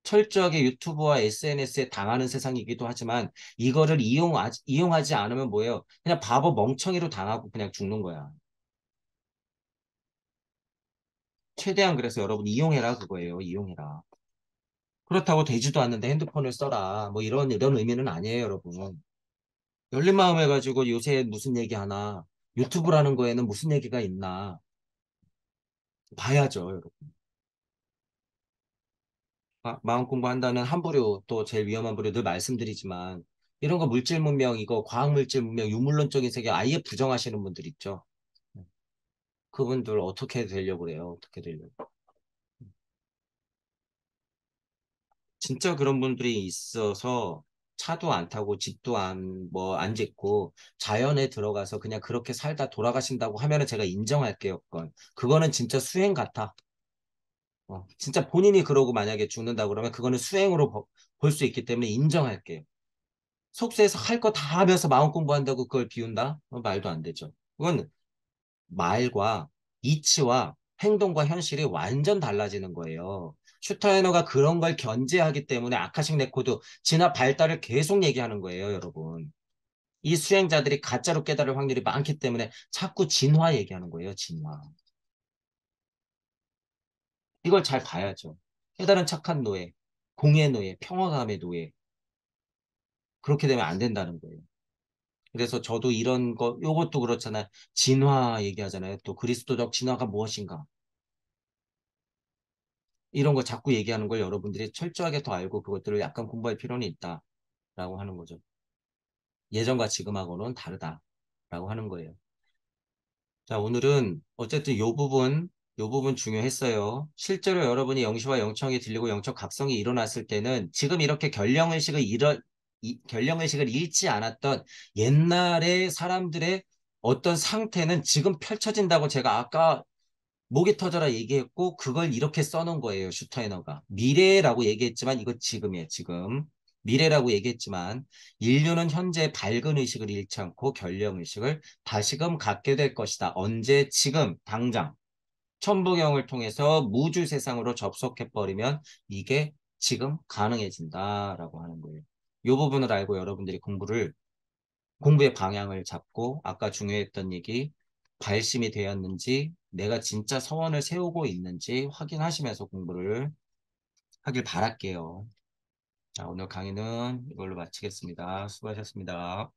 철저하게 유튜브와 SNS에 당하는 세상이기도 하지만 이거를 이용하지 않으면 뭐예요? 그냥 바보 멍청이로 당하고 그냥 죽는 거야. 최대한 그래서 여러분 이용해라 그거예요. 이용해라. 그렇다고 되지도 않는데 핸드폰을 써라. 뭐 이런 의미는 아니에요, 여러분. 열린 마음 해가지고 요새 무슨 얘기 하나, 유튜브라는 거에는 무슨 얘기가 있나 봐야죠, 여러분. 마음 공부한다는 한 부류, 또 제일 위험한 부류 늘 말씀드리지만 이런 거 물질 문명, 이거 과학 물질 문명, 유물론적인 세계 아예 부정하시는 분들 있죠. 그분들 어떻게 되려고 그래요? 어떻게 되려고. 진짜 그런 분들이 있어서 차도 안 타고 집도 안 짓고 자연에 들어가서 그냥 그렇게 살다 돌아가신다고 하면은 제가 인정할게요. 그거는 진짜 수행 같아. 진짜 본인이 그러고 만약에 죽는다 그러면 그거는 수행으로 볼 수 있기 때문에 인정할게요. 속세에서 할 거 다 하면서 마음 공부한다고 그걸 비운다? 말도 안 되죠. 그건 말과 이치와 행동과 현실이 완전 달라지는 거예요. 슈타이너가 그런 걸 견제하기 때문에 아카식 레코드 진화 발달을 계속 얘기하는 거예요, 여러분. 이 수행자들이 가짜로 깨달을 확률이 많기 때문에 자꾸 진화 얘기하는 거예요, 진화. 이걸 잘 봐야죠. 깨달은 착한 노예, 공의 노예, 평화감의 노예. 그렇게 되면 안 된다는 거예요. 그래서 저도 이런 거, 요것도 그렇잖아요. 진화 얘기하잖아요. 또 그리스도적 진화가 무엇인가. 이런 거 자꾸 얘기하는 걸 여러분들이 철저하게 더 알고 그것들을 약간 공부할 필요는 있다라고 하는 거죠. 예전과 지금하고는 다르다라고 하는 거예요. 자, 오늘은 어쨌든 요 부분 중요했어요. 실제로 여러분이 영시와 영청이 들리고 영적 각성이 일어났을 때는 지금 이렇게 결령의식을 잃지 않았던 옛날의 사람들의 어떤 상태는 지금 펼쳐진다고 제가 아까 목이 터져라 얘기했고 그걸 이렇게 써놓은 거예요. 슈타이너가. 미래라고 얘기했지만 이거 지금이에요. 지금. 미래라고 얘기했지만 인류는 현재 밝은 의식을 잃지 않고 결령 의식을 다시금 갖게 될 것이다. 언제? 지금 당장. 천부경을 통해서 무주 세상으로 접속해버리면 이게 지금 가능해진다라고 하는 거예요. 이 부분을 알고 여러분들이 공부의 방향을 잡고 아까 중요했던 얘기 발심이 되었는지 내가 진짜 서원을 세우고 있는지 확인하시면서 공부를 하길 바랄게요. 자, 오늘 강의는 이걸로 마치겠습니다. 수고하셨습니다.